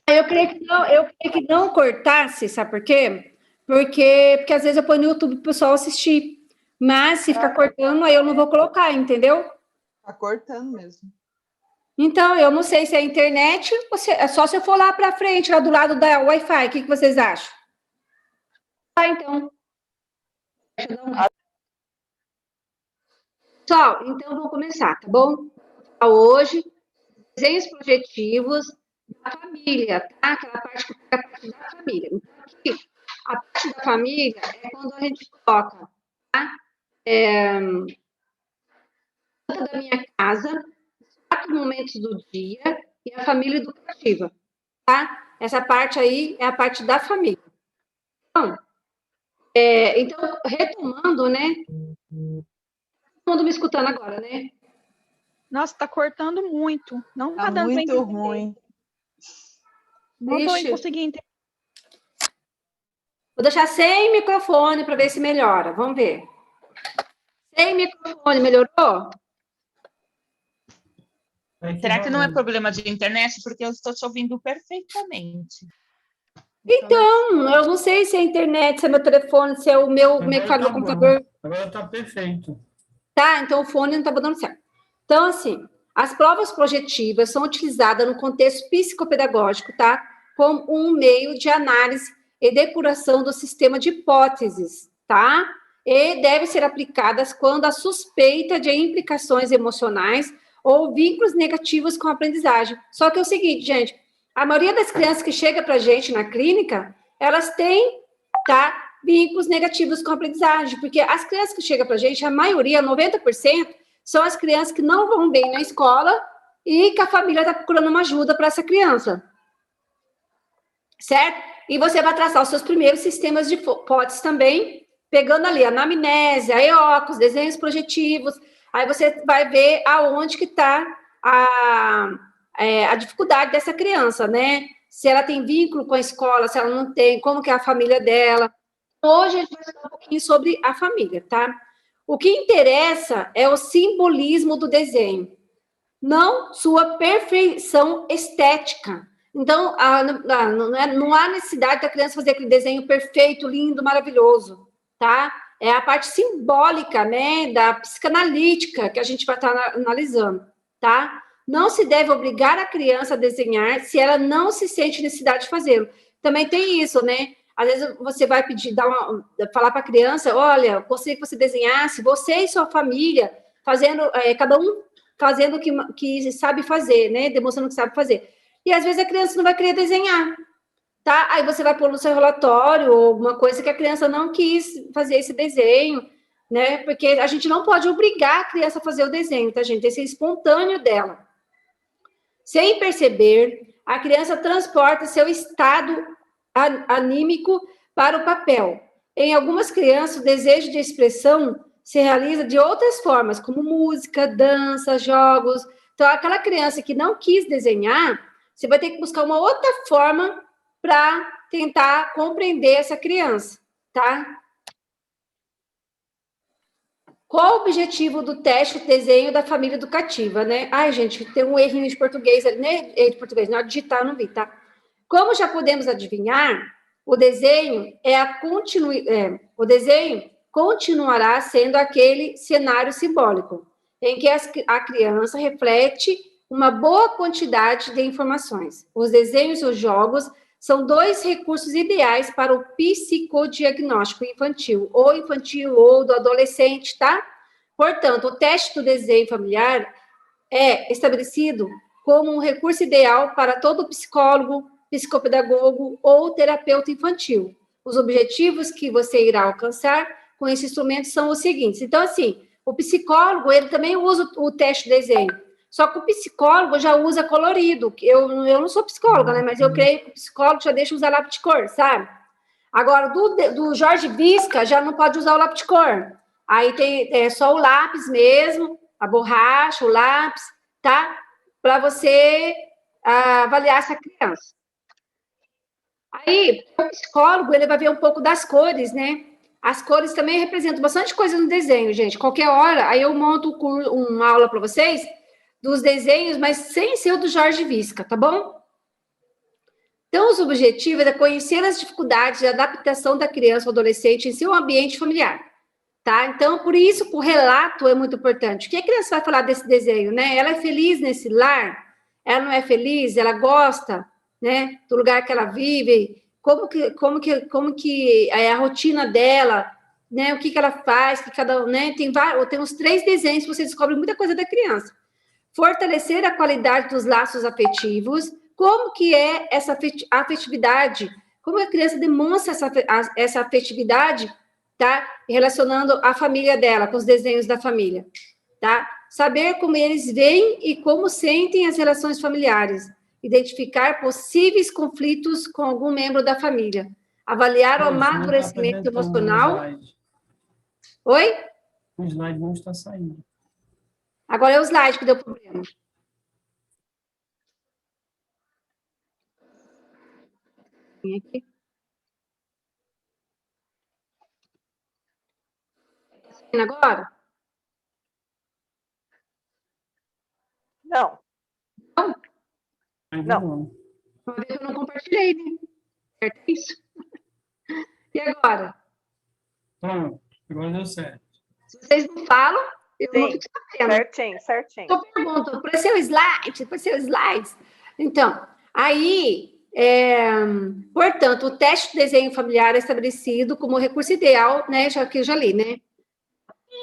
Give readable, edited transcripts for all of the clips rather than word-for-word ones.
Eu creio que não cortasse, sabe por quê? Porque às vezes eu ponho no YouTube pro pessoal assistir. Mas se ficar cortando, aí eu não vou colocar, entendeu? Tá cortando mesmo. Então, eu não sei se é a internet, ou se, é só se eu for lá para frente, lá do lado da Wi-Fi. O que vocês acham? Tá, então. Pessoal, então vamos começar, tá bom? Hoje, desenhos projetivos da família, tá? Aquela parte que é a parte da família. Então, aqui, a parte da família é quando a gente coloca, tá? Da minha casa, 4 momentos do dia e a família educativa, tá? Essa parte aí é a parte da família. Então, retomando, né? Todo mundo me escutando agora, né? Nossa, tá cortando muito. Não tá dando muito pra entender. ruim. Não tô conseguindo entender. Vou deixar sem microfone para ver se melhora. Vamos ver. Sem microfone, melhorou? Será que não é problema de internet? Porque eu estou te ouvindo perfeitamente. Então, eu não sei se é a internet, se é meu telefone, se é o meu, como é que fala, meu computador. Agora está perfeito. Tá, então o fone não está dando certo. Então, assim, as provas projetivas são utilizadas no contexto psicopedagógico, tá? Como um meio de análise e depuração do sistema de hipóteses, tá? E devem ser aplicadas quando há suspeita de implicações emocionais ou vínculos negativos com a aprendizagem. Só que é o seguinte, gente, a maioria das crianças que chega para a gente na clínica, elas têm, tá? Vínculos negativos com a aprendizagem, porque as crianças que chegam para a gente, a maioria, 90%, são as crianças que não vão bem na escola e que a família está procurando uma ajuda para essa criança. Certo? E você vai traçar os seus primeiros sistemas de hipóteses também, pegando ali a anamnese, a EOC, os desenhos projetivos, aí você vai ver aonde que está a dificuldade dessa criança, né? Se ela tem vínculo com a escola, se ela não tem, como que é a família dela. Hoje a gente vai falar um pouquinho sobre a família, tá? O que interessa é o simbolismo do desenho, não sua perfeição estética. Então, não há necessidade da criança fazer aquele desenho perfeito, lindo, maravilhoso, tá? É a parte simbólica, né, da psicanalítica que a gente vai estar analisando, tá? Não se deve obrigar a criança a desenhar se ela não se sente necessidade de fazê-lo. Também tem isso, né? Às vezes você vai pedir, falar para a criança, olha, gostaria que você desenhasse, você e sua família, fazendo, cada um fazendo o que sabe fazer, né? Demonstrando o que sabe fazer. E às vezes a criança não vai querer desenhar, tá? Aí você vai pôr no seu relatório ou alguma coisa que a criança não quis fazer esse desenho, né? Porque a gente não pode obrigar a criança a fazer o desenho, tá, gente? Tem que ser espontâneo dela. Sem perceber, a criança transporta seu estado anímico para o papel. Em algumas crianças, o desejo de expressão se realiza de outras formas, como música, dança, jogos. Então, aquela criança que não quis desenhar, você vai ter que buscar uma outra forma para tentar compreender essa criança, tá? Qual o objetivo do teste de desenho da família educativa, né? Ai, gente, tem um errinho de português ali, né? De português, na hora de digitar eu não vi, tá? Como já podemos adivinhar, o desenho o desenho continuará sendo aquele cenário simbólico, em que a criança reflete uma boa quantidade de informações. Os desenhos e os jogos são 2 recursos ideais para o psicodiagnóstico infantil ou do adolescente, tá? Portanto, o teste do desenho familiar é estabelecido como um recurso ideal para todo psicólogo, psicopedagogo ou terapeuta infantil. Os objetivos que você irá alcançar com esse instrumento são os seguintes. Então, assim, o psicólogo, ele também usa o teste de desenho, só que o psicólogo já usa colorido. Eu não sou psicóloga, né? Mas eu creio que o psicólogo já deixa usar lápis de cor, sabe? Agora, do Jorge Visca, já não pode usar o lápis de cor. Aí tem só o lápis mesmo, a borracha, o lápis, tá? Para você avaliar essa criança. Aí, o psicólogo, ele vai ver um pouco das cores, né? As cores também representam bastante coisa no desenho, gente. Qualquer hora, aí eu monto uma aula para vocês dos desenhos, mas sem ser o do Jorge Visca, tá bom? Então, os objetivos é conhecer as dificuldades de adaptação da criança ou adolescente em seu ambiente familiar, tá? Então, por isso, o relato é muito importante. O que a criança vai falar desse desenho, né? Ela é feliz nesse lar? Ela não é feliz? Ela gosta, né, do lugar que ela vive? Como que é a rotina dela, né? O que ela faz? Que cada, né? Tem uns 3 desenhos que você descobre muita coisa da criança. Fortalecer a qualidade dos laços afetivos. Como que é essa afetividade? Como a criança demonstra essa afetividade, tá? Relacionando a família dela, com os desenhos da família, tá? Saber como eles veem e como sentem as relações familiares. Identificar possíveis conflitos com algum membro da família. Avaliar o amadurecimento emocional. Oi? O slide não está saindo. Agora é o slide que deu problema. Aqui. Tá saindo agora? Não. Ainda Não. não. Uma vez eu não compartilhei, né? Certo isso? E agora? Pronto, agora deu certo. Se vocês não falam, eu não Sim. fico sabendo. Certinho. Eu pergunto, apareceu slides? Então, aí, portanto, o teste de desenho familiar é estabelecido como recurso ideal, né, que eu já li, né?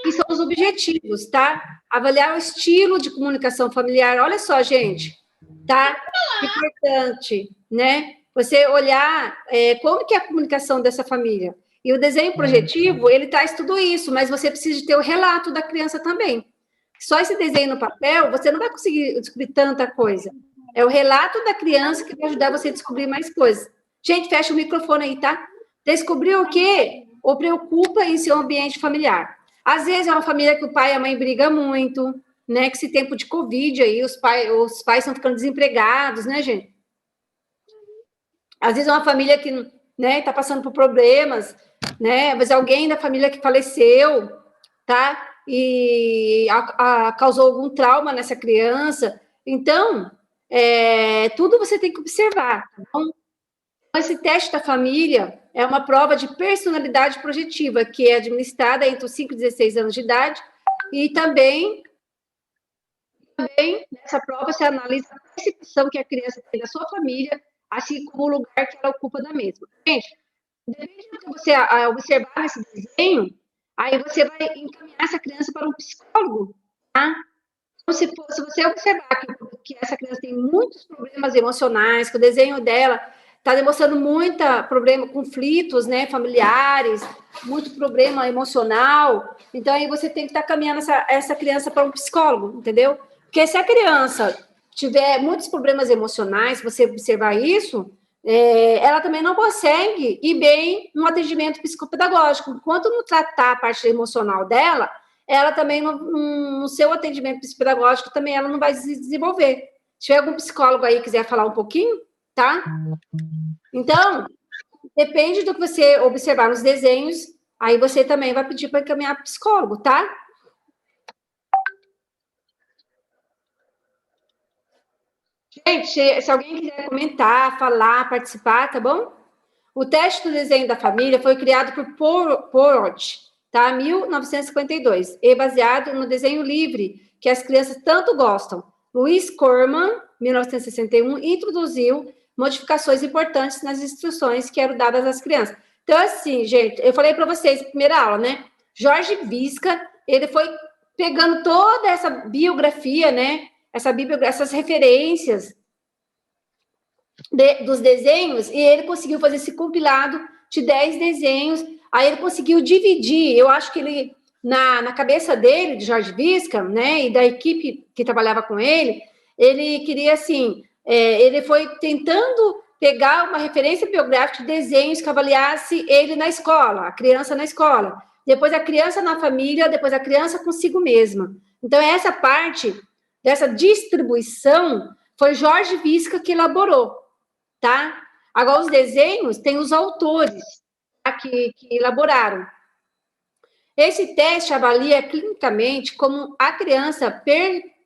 E são os objetivos, tá? Avaliar o estilo de comunicação familiar. Olha só, gente, tá? Importante, né? Você olhar como que é a comunicação dessa família. E o desenho projetivo, ele traz tudo isso, mas você precisa de ter o relato da criança também. Só esse desenho no papel, você não vai conseguir descobrir tanta coisa. É o relato da criança que vai ajudar você a descobrir mais coisas. Gente, fecha o microfone aí, tá? Descobrir o quê? Ou preocupa em seu ambiente familiar. Às vezes é uma família que o pai e a mãe brigam muito, né? Que esse tempo de Covid aí, os pais estão ficando desempregados, né, gente? Às vezes é uma família que, né, está passando por problemas, né? Às vezes alguém da família que faleceu, tá? E causou algum trauma nessa criança. Então, tudo você tem que observar, tá bom? Esse teste da família é uma prova de personalidade projetiva, que é administrada entre os 5 e 16 anos de idade, e também nessa prova você analisa a percepção que a criança tem da sua família, assim como o lugar que ela ocupa da mesma. Gente, depende do que você observar nesse desenho, aí você vai encaminhar essa criança para um psicólogo, tá? Então, se você observar que essa criança tem muitos problemas emocionais, que o desenho dela está demonstrando muito problema, conflitos, né, familiares, muito problema emocional, então aí você tem que estar caminhando essa criança para um psicólogo, entendeu? Porque se a criança tiver muitos problemas emocionais, você observar isso, ela também não consegue ir bem no atendimento psicopedagógico. Enquanto não tratar a parte emocional dela, ela também, no seu atendimento psicopedagógico, também ela não vai se desenvolver. Se tiver algum psicólogo aí que quiser falar um pouquinho, tá? Então, depende do que você observar nos desenhos, aí você também vai pedir para encaminhar para psicólogo, tá? Gente, se alguém quiser comentar, falar, participar, tá bom? O teste do desenho da família foi criado por Porot, tá? 1952, e baseado no desenho livre, que as crianças tanto gostam. Luiz Corman, 1961, introduziu modificações importantes nas instruções que eram dadas às crianças. Então, assim, gente, eu falei para vocês na primeira aula, né? Jorge Visca, ele foi pegando toda essa biografia, né? Essas referências dos desenhos, e ele conseguiu fazer esse compilado de 10 desenhos, aí ele conseguiu dividir, eu acho que ele, na cabeça dele, de Jorge Visca, né, e da equipe que trabalhava com ele queria, assim, ele foi tentando pegar uma referência biográfica de desenhos que avaliasse ele na escola, a criança na escola, depois a criança na família, depois a criança consigo mesma. Então, essa parte dessa distribuição foi Jorge Visca que elaborou, tá? Agora, os desenhos tem os autores, tá, que elaboraram. Esse teste avalia clinicamente como a criança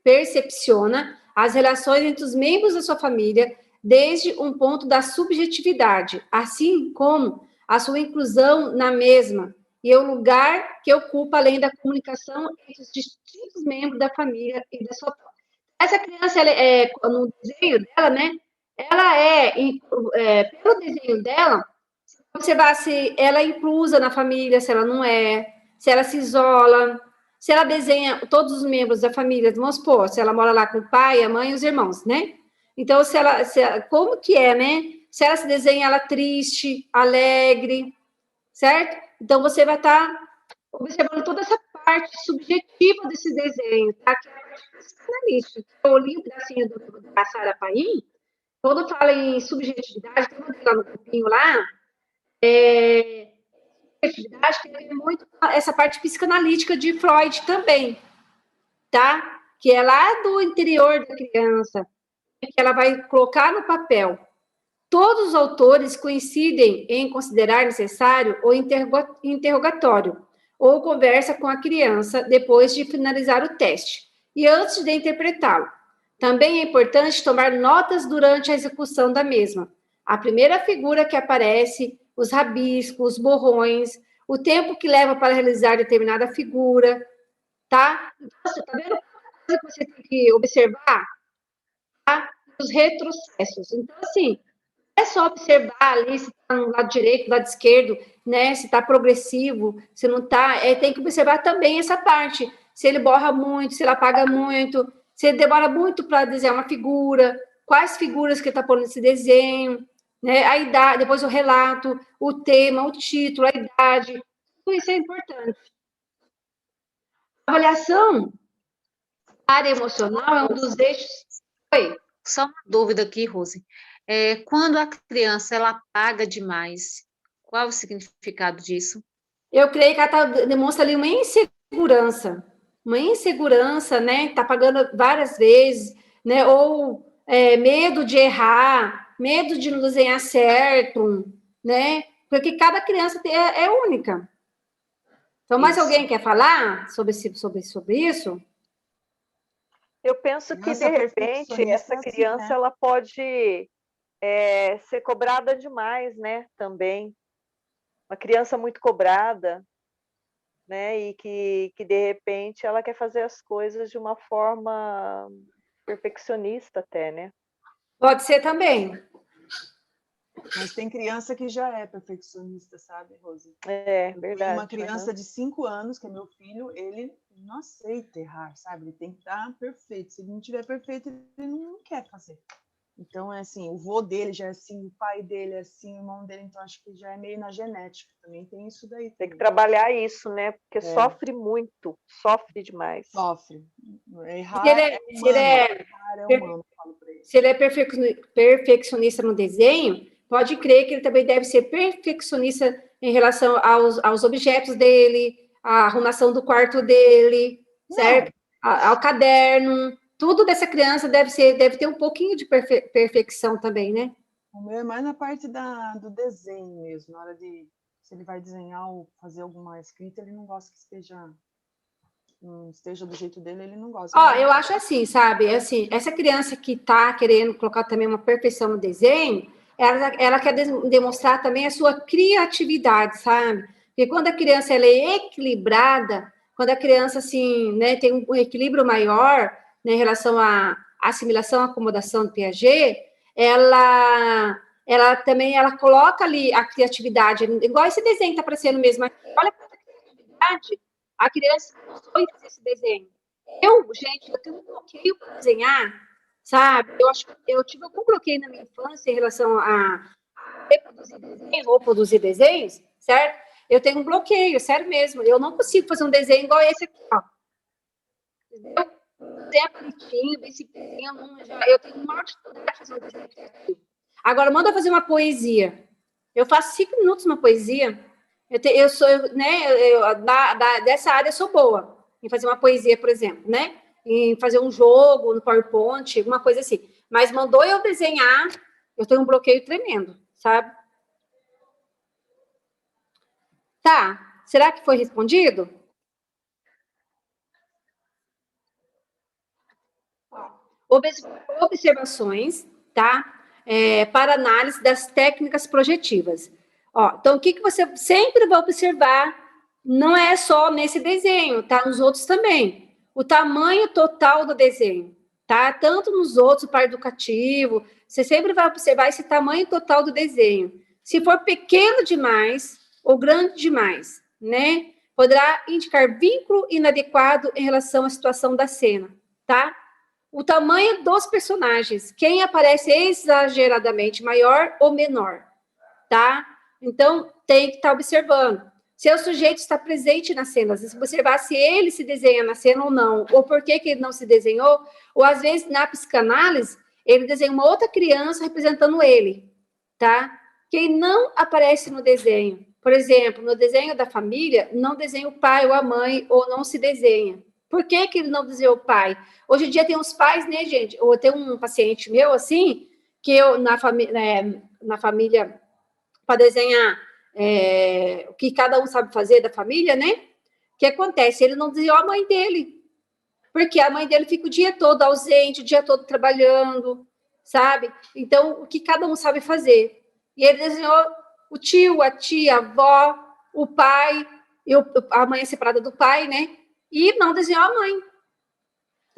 percepciona as relações entre os membros da sua família, desde um ponto da subjetividade, assim como a sua inclusão na mesma e o lugar que ocupa além da comunicação entre os distintos membros da família e da sua. Essa criança, no desenho dela, né? Ela pelo desenho dela, observar se ela é inclusa na família, se ela não é, se ela se isola, se ela desenha todos os membros da família, vamos supor, se ela mora lá com o pai, a mãe e os irmãos, né? Então, como que é, né? Se ela se desenha ela triste, alegre, certo? Então, você vai estar observando toda essa parte subjetiva desse desenho, tá? Que é a parte psicanalística. Eu li um pedacinho da Sarah Paim, quando fala em subjetividade, tem um lá no grupinho lá, subjetividade tem a ver muito com essa parte psicanalítica de Freud também, tá? Que é lá do interior da criança, que ela vai colocar no papel. Todos os autores coincidem em considerar necessário o interrogatório ou conversa com a criança depois de finalizar o teste e antes de interpretá-lo. Também é importante tomar notas durante a execução da mesma. A primeira figura que aparece, os rabiscos, os borrões, o tempo que leva para realizar determinada figura, tá? Então, você tá vendo coisa que você tem que observar? Tá? Os retrocessos. Então, assim, é só observar ali se está no lado direito, no lado esquerdo, né? Se está progressivo, se não está. Tem que observar também essa parte. Se ele borra muito, se ele apaga muito, se ele demora muito para desenhar uma figura, quais figuras que ele está pondo nesse desenho, né? A idade, depois o relato, o tema, o título, a idade. Tudo isso é importante. A avaliação área emocional é um dos eixos. Oi. Só uma dúvida aqui, Rose. Quando a criança ela apaga demais, qual o significado disso? Eu creio que ela demonstra ali uma insegurança, né? Está apagando várias vezes, né? Ou medo de errar, medo de não desenhar certo, né? Porque cada criança é única. Então, mais alguém quer falar sobre isso? Eu penso que, Nossa, de repente, essa assim, criança né? ela pode ser cobrada demais, né? Também. Uma criança muito cobrada, né? E que, de repente, ela quer fazer as coisas de uma forma perfeccionista até, né? Pode ser também. Mas tem criança que já é perfeccionista, sabe, Rose? É, verdade. Uma criança de 5 anos, que é meu filho, ele não aceita errar, sabe? Ele tem que estar perfeito. Se ele não estiver perfeito, ele não quer fazer. Então, é assim, o vô dele já é assim, o pai dele é assim, o irmão dele, então acho que já é meio na genética. Também tem isso daí. Tem que trabalhar isso, né? Porque sofre muito, sofre demais. Sofre. Errar Se ele é perfeccionista no desenho, pode crer que ele também deve ser perfeccionista em relação aos objetos dele, à arrumação do quarto dele, certo? Ao caderno. Tudo dessa criança deve ter um pouquinho de perfeição também, né? O meu é mais na parte do desenho mesmo, na hora de, se ele vai desenhar ou fazer alguma escrita, ele não gosta que esteja do jeito dele, ele não gosta. Eu acho assim, sabe? Assim, essa criança que está querendo colocar também uma perfeição no desenho, ela quer demonstrar também a sua criatividade, sabe? Porque quando a criança ela é equilibrada, quando a criança assim, né, tem um equilíbrio maior, né, em relação à assimilação, acomodação do Piaget, ela também coloca ali a criatividade, igual esse desenho que está aparecendo mesmo aqui. Olha quanta criatividade a criança gostou de fazer esse desenho. Eu tenho um bloqueio para desenhar, sabe? Eu acho que eu tive algum bloqueio na minha infância em relação a reproduzir desenhos ou produzir desenhos, certo? Eu tenho um bloqueio, sério mesmo. Eu não consigo fazer um desenho igual esse aqui, ó. Entendeu? Desenhar bonitinho, bem simplesinho, eu tenho uma dificuldade de fazer um desenho. Agora, manda fazer uma poesia. Eu faço 5 minutos uma poesia. Eu sou, né? Dessa área eu sou boa em fazer uma poesia, por exemplo, né? Em fazer um jogo no PowerPoint, alguma coisa assim. Mas mandou eu desenhar, eu tenho um bloqueio tremendo, sabe? Tá. Será que foi respondido? Observações, tá? para análise das técnicas projetivas. Ó, então, o que você sempre vai observar, não é só nesse desenho, tá? Nos outros também. O tamanho total do desenho, tá? Tanto nos outros, o par educativo, você sempre vai observar esse tamanho total do desenho. Se for pequeno demais ou grande demais, né? Poderá indicar vínculo inadequado em relação à situação da cena, tá? O tamanho dos personagens, quem aparece exageradamente maior ou menor, tá? Então, tem que estar observando. Se o sujeito está presente na cena, às vezes observar se ele se desenha na cena ou não, ou por que ele não se desenhou, ou às vezes na psicanálise, ele desenha uma outra criança representando ele, tá? Quem não aparece no desenho, por exemplo, no desenho da família, não desenha o pai ou a mãe, ou não se desenha. Por que ele não desenhou o pai? Hoje em dia tem uns pais, né, gente? Ou tem um paciente meu, assim, que eu, na família, para desenhar o que cada um sabe fazer da família, né? O que acontece? Ele não desenhou a mãe dele, porque a mãe dele fica o dia todo ausente, o dia todo trabalhando, sabe? Então, o que cada um sabe fazer. E ele desenhou o tio, a tia, a avó, o pai, a mãe é separada do pai, né? E não desenhou a mãe,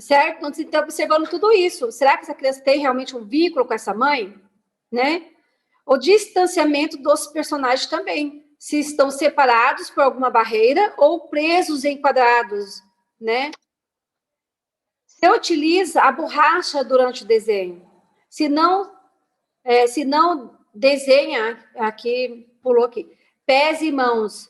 certo? Então, você está observando tudo isso. Será que essa criança tem realmente um vínculo com essa mãe? Né? O distanciamento dos personagens também. Se estão separados por alguma barreira ou presos em quadrados, né? Se utiliza a borracha durante o desenho. Se não desenha, aqui, pulou aqui, pés e mãos,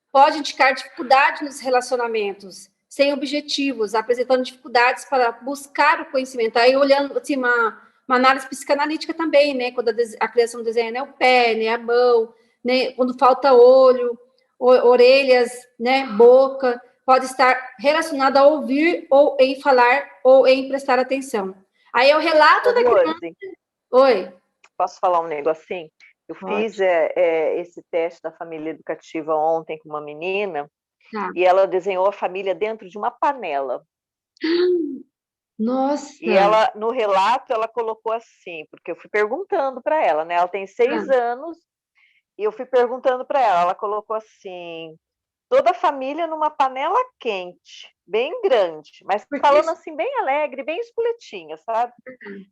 pode indicar dificuldade nos relacionamentos, sem objetivos, apresentando dificuldades para buscar o conhecimento. Aí, olhando, assim, uma análise psicanalítica também, né? Quando a criança não desenha, né? O pé, né? A mão, né? Quando falta olho, orelhas, né? Boca, pode estar relacionado a ouvir, ou em falar, ou em prestar atenção. Aí, é o relato da criança... Oi? Posso falar um negocinho? Eu fiz esse teste da família educativa ontem com uma menina, e ela desenhou a família dentro de uma panela. Nossa! E ela, no relato, ela colocou assim, porque eu fui perguntando para ela, né? Ela tem 6 anos, e eu fui perguntando para ela colocou assim, toda a família numa panela quente, bem grande, mas falando assim, bem alegre, bem espoletinha, sabe?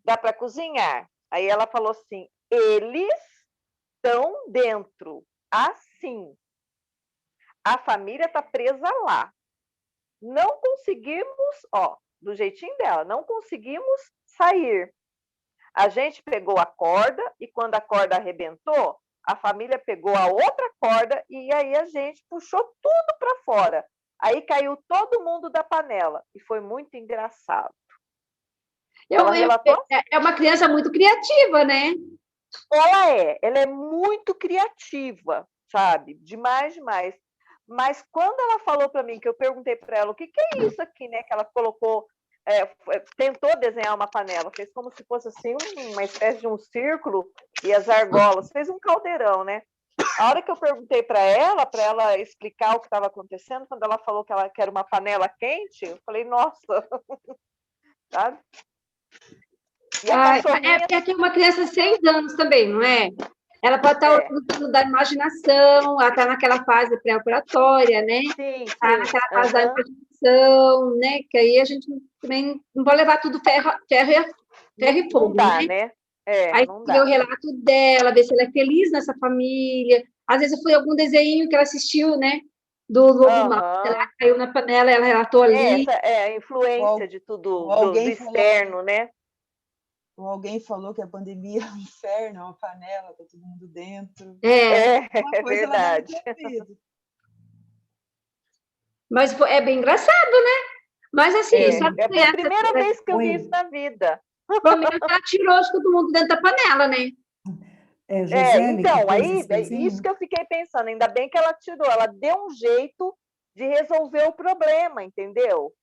Dá para cozinhar. Aí ela falou assim, eles estão dentro, assim. A família está presa lá. Não conseguimos, do jeitinho dela, não conseguimos sair. A gente pegou a corda e quando a corda arrebentou, a família pegou a outra corda e aí a gente puxou tudo para fora. Aí caiu todo mundo da panela e foi muito engraçado. É uma criança muito criativa, né? Ela é muito criativa, sabe? Demais, demais. Mas quando ela falou para mim, que eu perguntei para ela, o que é isso aqui, né? Que ela colocou, tentou desenhar uma panela, fez como se fosse assim, uma espécie de um círculo e as argolas, fez um caldeirão, né? A hora que eu perguntei para ela explicar o que estava acontecendo, quando ela falou que era uma panela quente, eu falei, nossa, sabe? É que é uma criança de 6 anos também, não é? Ela pode estar usando da imaginação, ela está naquela fase pré-operatória, né? Sim. Está naquela fase da imaginação, né? Que aí a gente também não pode levar tudo ferro e fogo, não dá, né? Aí ver o relato dela, ver se ela é feliz nessa família. Às vezes foi algum desenho que ela assistiu, né? Do Lobo Mau, ela caiu na panela, ela relatou ali. Essa é a influência de tudo, do externo, né? Ou alguém falou que a pandemia é um inferno, é uma panela, tá todo mundo dentro. É verdade. Mas é bem engraçado, né? Mas assim, sabe é a primeira vez que eu vi isso na vida. Pelo menos ela tirou todo mundo dentro da panela, né? Então, aí, isso que eu fiquei pensando, ainda bem que ela tirou, ela deu um jeito de resolver o problema, entendeu?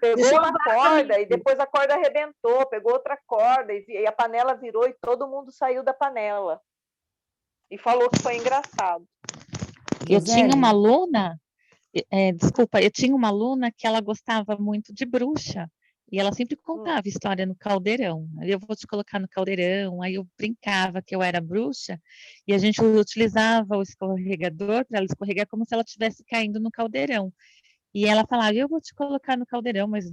Pegou uma corda e depois a corda arrebentou, pegou outra corda e a panela virou e todo mundo saiu da panela. E falou que foi engraçado. Eu tinha uma aluna, eu tinha uma aluna que ela gostava muito de bruxa. E ela sempre contava história no caldeirão. Aí eu vou te colocar no caldeirão. Aí eu brincava que eu era bruxa e a gente utilizava o escorregador para ela escorregar como se ela estivesse caindo no caldeirão. E ela falava, eu vou te colocar no caldeirão, mas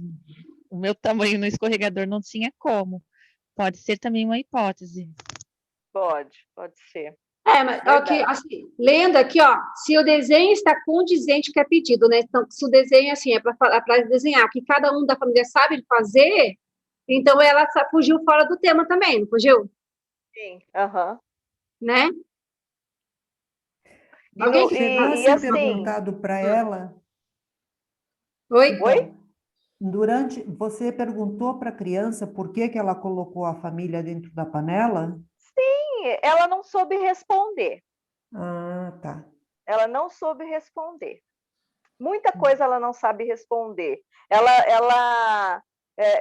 o meu tamanho no escorregador não tinha como. Pode ser também uma hipótese. Pode ser. Mas aqui, Verdade. assim, lendo aqui, ó, se o desenho está condizente com o que é pedido, né? Então, se o desenho, assim, é para desenhar o que cada um da família sabe fazer, então ela fugiu fora do tema também, não fugiu? Sim, aham. Né? E, Alguém? Você e chegasse assim, perguntado para ela, Oi? oi? você perguntou para a criança por que que ela colocou a família dentro da panela? Sim, ela não soube responder. Ah, tá. Ela não soube responder. Muita coisa ela não sabe responder. Ela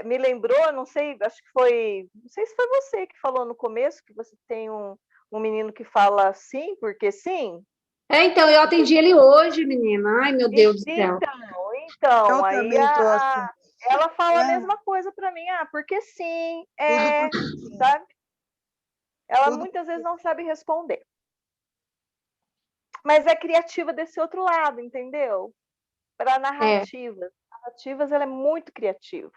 me lembrou, não sei, acho que foi, não sei se foi você que falou no começo, que você tem um menino que fala sim, porque sim. Então, eu atendi ele hoje, menina. Ai, meu Deus do céu. Então, Eu aí também tô assim. ela fala a É. mesma coisa para mim, porque sim, Tudo porque sim. sabe? Ela Tudo muitas vezes não sabe responder. Mas é criativa desse outro lado, entendeu? Para narrativas. Narrativas, ela é muito criativa.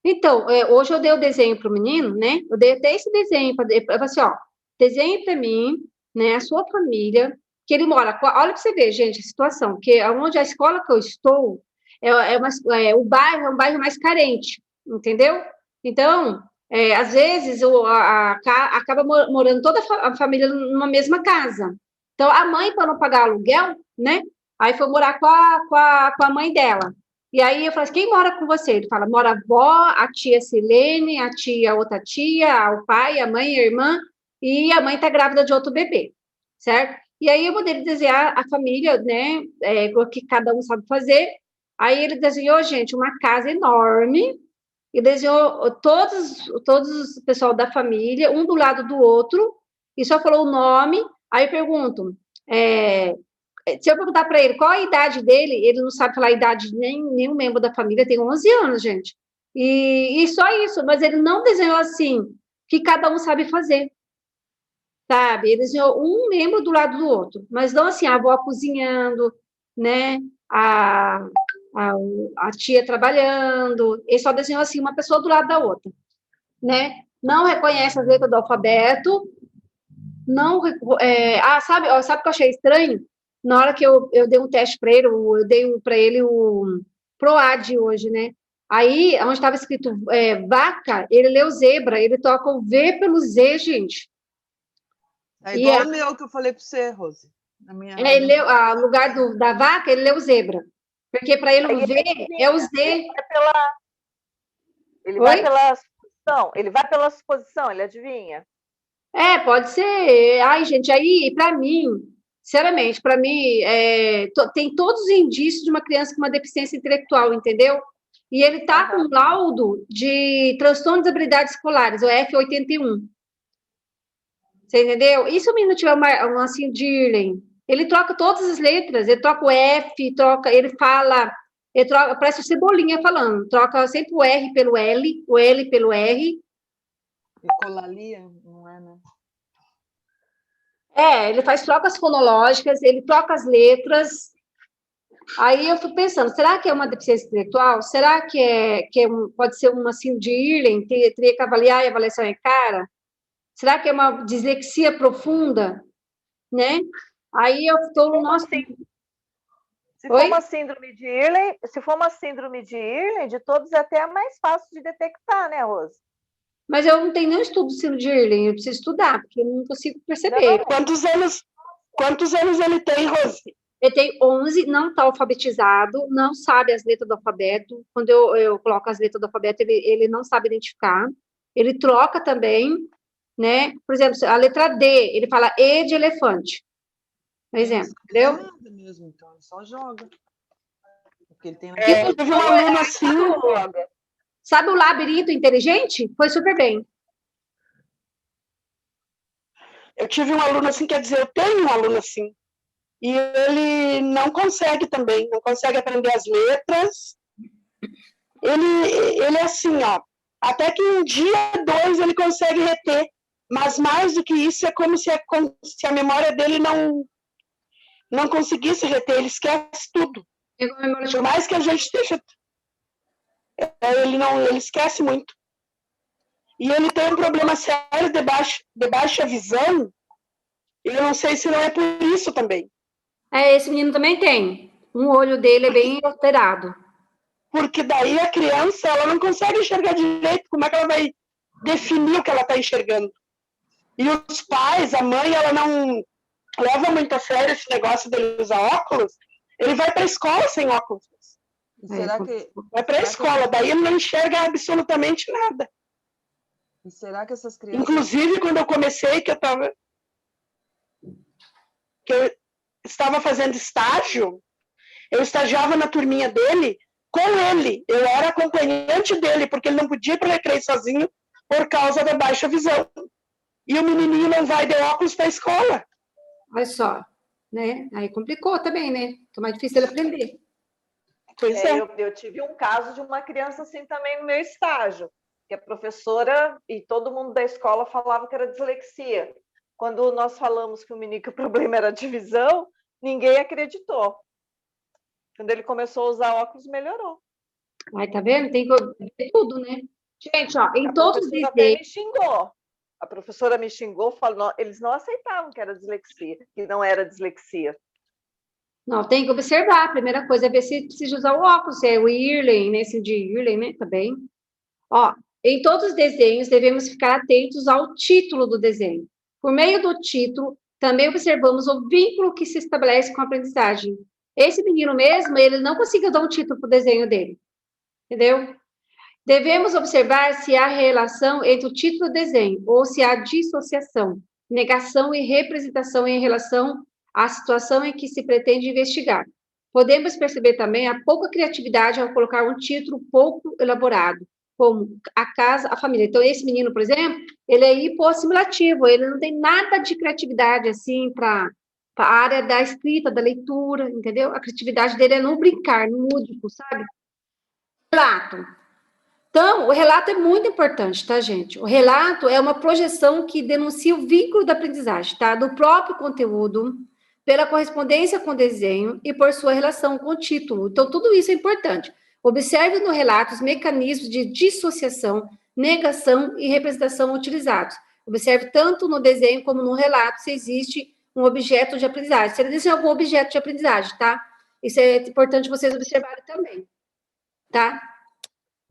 Então, hoje eu dei o desenho para o menino, né? Eu dei até esse desenho para ele. Eu falei assim, ó, desenhe para mim, né, a sua família, que ele mora. Olha para você ver, gente, a situação, que onde a escola que eu estou o bairro é um bairro mais carente, entendeu? Então, às vezes, acaba morando toda a família numa mesma casa. Então, a mãe, para não pagar aluguel, né? Aí foi morar com a mãe dela. E aí eu falo assim, quem mora com você? Ele fala, mora a avó, a tia Silene, a outra tia, o pai, a mãe, a irmã, e a mãe está grávida de outro bebê, certo? E aí eu mandei ele desenhar a família, né, o que cada um sabe fazer. Aí ele desenhou, gente, uma casa enorme, e desenhou todos o pessoal da família, um do lado do outro, e só falou o nome. Aí eu pergunto, se eu perguntar para ele qual a idade dele, ele não sabe falar a idade de nenhum membro da família, tem 11 anos, gente. E só isso, mas ele não desenhou assim, que cada um sabe fazer, sabe? Ele desenhou um membro do lado do outro, mas não assim, a avó cozinhando, né? A tia trabalhando, ele só desenhou assim, uma pessoa do lado da outra, né? Não reconhece as letras do alfabeto, não... sabe o que eu achei estranho? Na hora que eu dei um teste para ele, eu dei para ele o PROAD hoje, né? Aí, onde estava escrito vaca, ele leu zebra, ele toca o V pelo Z, gente. É igual o meu que eu falei para você, Rose. Ele leu, no lugar da vaca, ele leu zebra. Porque para ele o V é o Z. Ele vai pela suposição, ele adivinha? Pode ser. Ai, gente, aí, para mim, sinceramente, para mim, tem todos os indícios de uma criança com uma deficiência intelectual, entendeu? E ele está com um laudo de transtorno de habilidades escolares, o F81. Você entendeu? E se o menino tiver uma Dirlen, ele troca todas as letras, ele troca o F, ele troca, parece o Cebolinha falando, troca sempre o R pelo L, o L pelo R. Ecolalia, não é, né? Ele faz trocas fonológicas, ele troca as letras. Aí eu fico pensando, será que é uma deficiência intelectual? Será que pode ser uma síndrome de Irlen? Teria que avaliar e a avaliação é cara? Será que é uma dislexia profunda? Né? Aí eu estou... Se for uma síndrome de Irlen, de todos é até mais fácil de detectar, né, Rose? Mas eu não tenho nenhum estudo de síndrome de Irlen, eu preciso estudar, porque eu não consigo perceber. Não. Quantos anos ele tem, Rose? Ele tem 11, não está alfabetizado, não sabe as letras do alfabeto. Quando eu coloco as letras do alfabeto, ele não sabe identificar. Ele troca também, né? Por exemplo, a letra D, ele fala E de elefante. Por exemplo, entendeu? Não é nada mesmo, então, ele só joga. Porque ele tem eu tive uma aluna assim. Sabe o labirinto inteligente? Foi super bem. Eu tive um aluno assim, quer dizer, eu tenho um aluno assim. E ele não consegue também, não consegue aprender as letras. ele é assim, ó, até que um dia, dois, ele consegue reter, mas mais do que isso, é como se a memória dele não conseguisse reter, ele esquece tudo. Por mais que a gente esteja... Ele esquece muito. E ele tem um problema sério de baixa visão, e eu não sei se não é por isso também. Esse menino também tem. Um olho dele é bem alterado. Porque daí a criança, ela não consegue enxergar direito, como é que ela vai definir o que ela está enxergando? E os pais, a mãe, ela não leva muito a sério esse negócio dele usar óculos, ele vai para a escola sem óculos. Vai para a escola, daí ele não enxerga absolutamente nada. E será que essas crianças... Inclusive, quando eu comecei, que eu estava fazendo estágio, eu estagiava na turminha dele, com ele. Eu era acompanhante dele, porque ele não podia ir para o recreio sozinho por causa da baixa visão. E o menininho não vai de óculos para a escola. Olha só, né? Aí complicou também, né? Fica mais difícil ele aprender. Pois é. Eu tive um caso de uma criança assim também no meu estágio, que a professora e todo mundo da escola falava que era dislexia. Quando nós falamos que o problema era de visão, ninguém acreditou. Quando ele começou a usar óculos, melhorou. Aí, tá vendo? Tem que ver tudo, né? Gente, ó, em todos os desenhos... me xingou. A professora me xingou, falou, eles não aceitavam que era dislexia, que não era dislexia. Não, tem que observar. A primeira coisa é ver se precisa usar o óculos, se é o Irlen, né? Esse de Irlen, né? Também. Ó, em todos os desenhos, devemos ficar atentos ao título do desenho. Por meio do título, também observamos o vínculo que se estabelece com a aprendizagem. Esse menino mesmo, ele não conseguiu dar um título para o desenho dele. Entendeu? Devemos observar se há relação entre o título do desenho ou se há dissociação, negação e representação em relação à situação em que se pretende investigar. Podemos perceber também a pouca criatividade ao colocar um título pouco elaborado, como a casa, a família. Então, esse menino, por exemplo, ele é hipossimilativo, ele não tem nada de criatividade, assim, para a área da escrita, da leitura, entendeu? A criatividade dele é no brincar, no lúdico, sabe? Relato. Então, o relato é muito importante, tá, gente? O relato é uma projeção que denuncia o vínculo da aprendizagem, tá? Do próprio conteúdo, pela correspondência com o desenho e por sua relação com o título. Então, tudo isso é importante. Observe no relato os mecanismos de dissociação, negação e representação utilizados. Observe tanto no desenho como no relato se existe um objeto de aprendizagem. Se existe algum objeto de aprendizagem, tá? Isso é importante vocês observarem também, tá?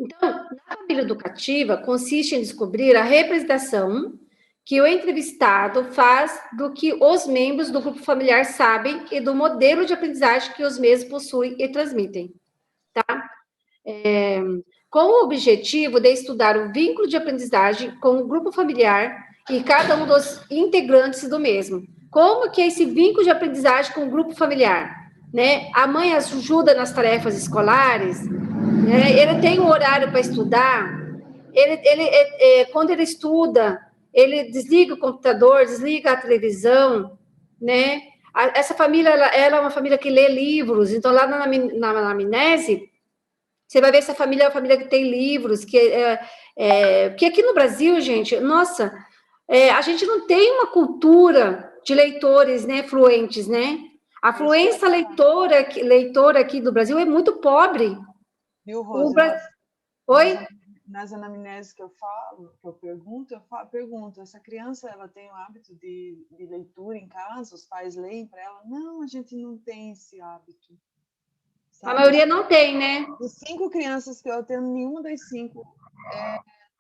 Então, na família educativa, consiste em descobrir a representação que o entrevistado faz do que os membros do grupo familiar sabem e do modelo de aprendizagem que os mesmos possuem e transmitem, tá? Com o objetivo de estudar o vínculo de aprendizagem com o grupo familiar e cada um dos integrantes do mesmo. Como que é esse vínculo de aprendizagem com o grupo familiar? Né? A mãe ajuda nas tarefas escolares, né? Ele tem um horário para estudar, quando ele estuda, ele desliga o computador, desliga a televisão, né? Essa família, ela é uma família que lê livros, então lá na anamnese, você vai ver essa família é uma família que tem livros, porque aqui no Brasil, gente, nossa, a gente não tem uma cultura de leitores, né, fluentes, né? A fluência leitora aqui do Brasil é muito pobre. Viu, Rose? Oi? Nas anamneses que eu falo, que eu pergunto, essa criança, ela tem o hábito de leitura em casa? Os pais leem para ela? Não, a gente não tem esse hábito. Sabe? A maioria não tem, né? De 5 crianças que eu atendo, nenhuma das 5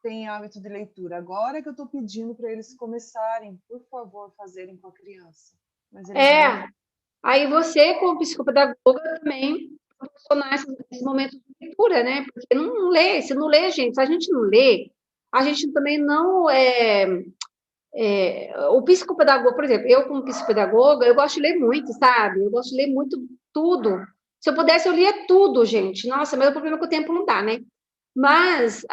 tem hábito de leitura. Agora que eu estou pedindo para eles começarem, por favor, fazerem com a criança. Mas aí você, como psicopedagoga, também proporcionar esses momentos de leitura, né? Porque não lê, se não lê, gente, se a gente não lê, a gente também não o psicopedagogo, por exemplo, eu como psicopedagoga, eu gosto de ler muito, sabe? Eu gosto de ler muito tudo. Se eu pudesse, eu lia tudo, gente. Nossa, mas o problema é que o tempo não dá, né? Mas,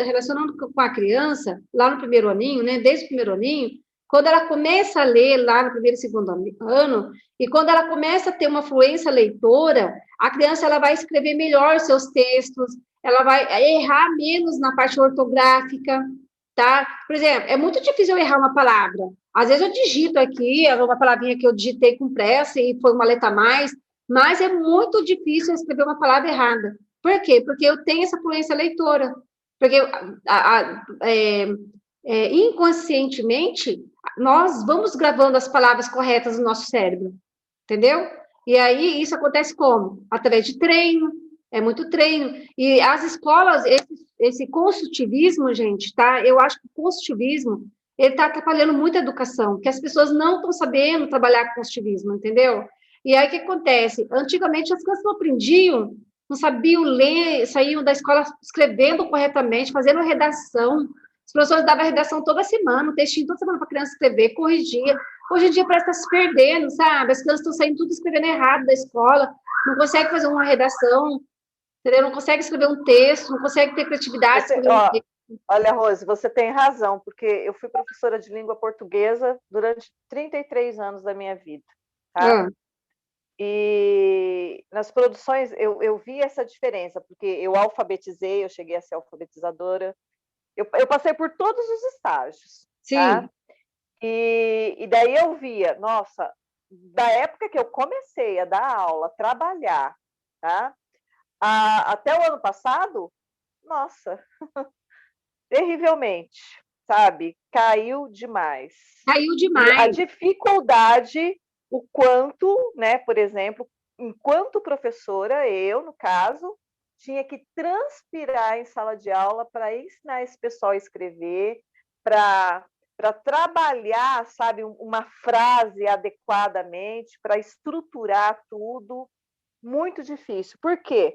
relacionando com a criança, lá no primeiro aninho, né? Desde o primeiro aninho, quando ela começa a ler lá no primeiro e segundo ano, e quando ela começa a ter uma fluência leitora, a criança ela vai escrever melhor seus textos, ela vai errar menos na parte ortográfica, tá? Por exemplo, é muito difícil eu errar uma palavra. Às vezes eu digito aqui, uma palavrinha que eu digitei com pressa e foi uma letra a mais, mas é muito difícil eu escrever uma palavra errada. Por quê? Porque eu tenho essa fluência leitora. Porque inconscientemente, nós vamos gravando as palavras corretas no nosso cérebro, entendeu? E aí, isso acontece como? Através de treino, é muito treino. E as escolas, esse construtivismo, gente, tá? Eu acho que o construtivismo, ele está atrapalhando muito a educação, porque as pessoas não estão sabendo trabalhar com construtivismo, entendeu? E aí, o que acontece? Antigamente, as crianças não aprendiam, não sabiam ler, saíam da escola escrevendo corretamente, fazendo redação. Os professores davam redação toda semana, um textinho toda semana para a criança escrever, corrigia. Hoje em dia parece que está se perdendo, sabe? As crianças estão saindo tudo escrevendo errado da escola, não conseguem fazer uma redação, entendeu? Não consegue escrever um texto, não consegue ter criatividade. Olha, Rose, você tem razão, porque eu fui professora de língua portuguesa durante 33 anos da minha vida, tá? E nas produções eu vi essa diferença, porque eu alfabetizei, eu cheguei a ser alfabetizadora, eu passei por todos os estágios. Sim. Tá? E daí eu via, nossa, da época que eu comecei a dar aula, trabalhar, tá? Até o ano passado, nossa, terrivelmente, sabe? Caiu demais. Caiu demais. E a dificuldade, o quanto, né, por exemplo, enquanto professora, eu, no caso, tinha que transpirar em sala de aula para ensinar esse pessoal a escrever, para trabalhar, sabe, uma frase adequadamente, para estruturar tudo. Muito difícil. Por quê?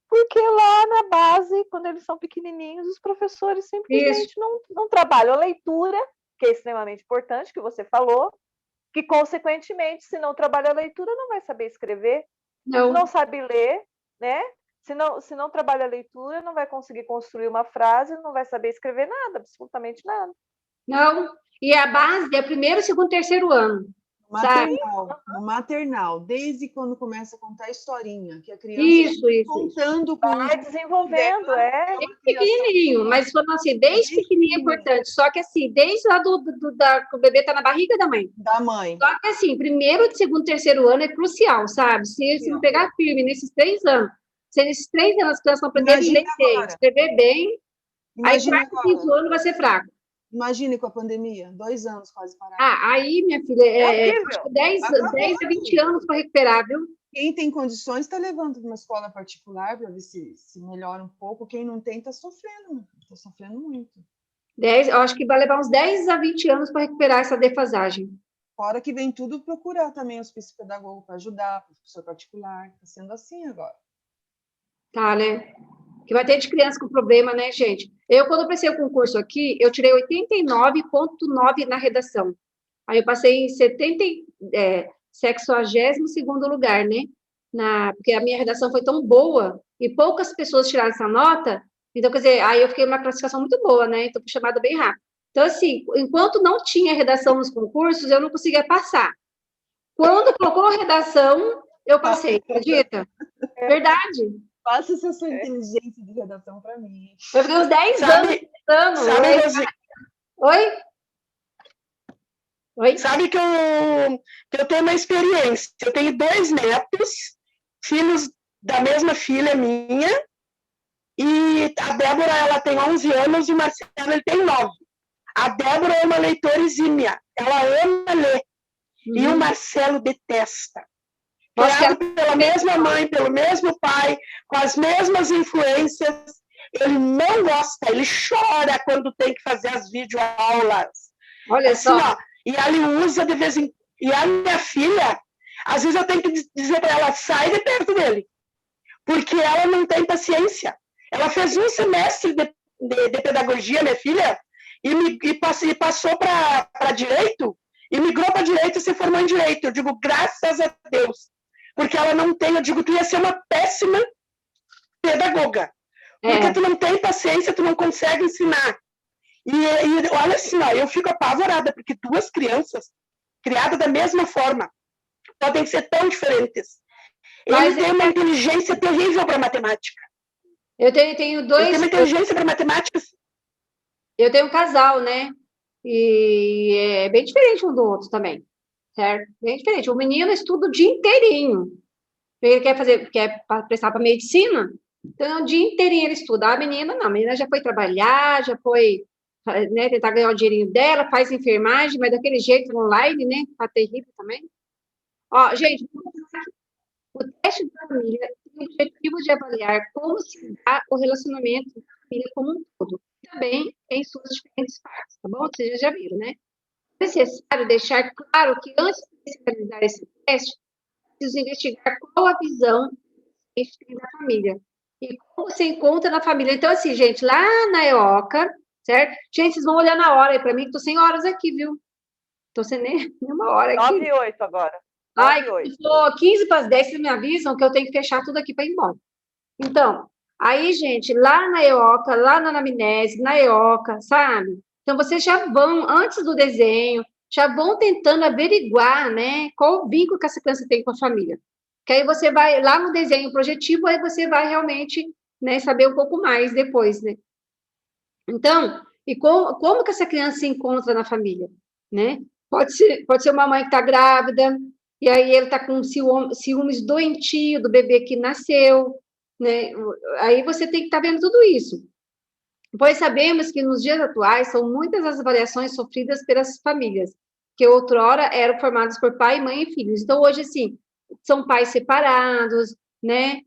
Porque lá na base, quando eles são pequenininhos, os professores simplesmente não trabalham a leitura, que é extremamente importante, que você falou, que, consequentemente, se não trabalha a leitura, não vai saber escrever, não sabe ler, né? Se não trabalha a leitura, não vai conseguir construir uma frase, não vai saber escrever nada, absolutamente nada. Não, e a base é primeiro, segundo, terceiro ano. No maternal, desde quando começa a contar historinha, que a criança contando com vai desenvolvendo, pequenininho, mas falando assim, desde pequenininho é importante, só que assim, desde lá que o bebê tá na barriga da mãe. Da mãe. Só que assim, primeiro, segundo, terceiro ano é crucial, sabe? Se não pegar firme nesses 3 anos, se nesses 3 anos as crianças não aprenderem ler, escrever bem, aí quarto e quinto ano vai ser fraco. Imagine com a pandemia, 2 anos quase parados. Aí, minha filha, acho que 10 a 20 anos para recuperar, viu? Quem tem condições está levando para uma escola particular para ver se melhora um pouco. Quem não tem está sofrendo muito. Eu acho que vai levar uns 10 a 20 anos para recuperar essa defasagem. Fora que vem tudo procurar também os psicopedagogos para ajudar, professor particular. Está sendo assim agora. Tá, né? Que vai ter de criança com problema, né, gente? Quando eu prestei o concurso aqui, eu tirei 89,9 na redação. Aí eu passei em 62º lugar, né? Porque a minha redação foi tão boa e poucas pessoas tiraram essa nota, então, quer dizer, aí eu fiquei numa classificação muito boa, né? Então, fui chamada bem rápido. Então, assim, enquanto não tinha redação nos concursos, eu não conseguia passar. Quando colocou redação, eu passei, acredita? Verdade. Faça essa sua inteligência de redação para mim. Eu fiquei uns 10 anos tentando. Oi? Sabe que eu tenho uma experiência. Eu tenho 2 netos, filhos da mesma filha minha, e a Débora, ela tem 11 anos e o Marcelo, ele tem 9. A Débora é uma leitora exímia. Ela ama ler. E o Marcelo detesta. Criado pela mesma mãe, pelo mesmo pai, com as mesmas influências, ele não gosta, ele chora quando tem que fazer as videoaulas. Olha assim, só. Ó, e ele usa de vez em quando. E a minha filha, às vezes eu tenho que dizer para ela, sai de perto dele, porque ela não tem paciência. Ela fez um semestre de pedagogia, minha filha, e passou para direito, e migrou para direito e se formou em direito. Eu digo, graças a Deus. Porque ela não tem, eu digo, tu ia ser uma péssima pedagoga. Porque tu não tem paciência, tu não consegue ensinar. E olha assim, ó, eu fico apavorada, porque duas crianças criadas da mesma forma podem ser tão diferentes. Ele tem uma inteligência terrível para matemática. Eu tenho dois. Ele tem uma inteligência para matemática. Eu tenho um casal, né? E é bem diferente um do outro também, certo? Bem diferente. O menino estuda o dia inteirinho. Ele quer prestar para medicina, então o dia inteirinho ele estuda. A menina não, a menina já foi trabalhar, já foi, né, tentar ganhar o dinheirinho dela, faz enfermagem, mas daquele jeito online, né? Tá terrível também. Ó, gente, o teste da família tem o objetivo de avaliar como se dá o relacionamento da família como um todo. Também em suas diferentes partes, tá bom? Vocês já viram, né? É necessário deixar claro que antes de se realizar esse teste, é preciso investigar qual a visão que a gente tem da família e como se encontra na família. Então, assim, gente, lá na EOCA, certo? Gente, vocês vão olhar na hora aí para mim, que tô sem horas aqui, viu? Tô sem nenhuma hora aqui. 9h08 agora. Ai, tô 15 para as 10, vocês me avisam que eu tenho que fechar tudo aqui para ir embora. Então, aí, gente, lá na EOCA, lá na anamnese, na EOCA, sabe? Então, vocês já vão, antes do desenho, já vão tentando averiguar, né, qual o vínculo que essa criança tem com a família. Que aí você vai, lá no desenho projetivo, aí você vai realmente, né, saber um pouco mais depois, né? Então, e como que essa criança se encontra na família, né? Pode ser uma mãe que está grávida, e aí ele está com ciúmes doentio do bebê que nasceu, né? Aí você tem que estar vendo tudo isso. Pois sabemos que nos dias atuais são muitas as variações sofridas pelas famílias, que outrora eram formadas por pai, mãe e filhos. Então, hoje, assim, são pais separados, né?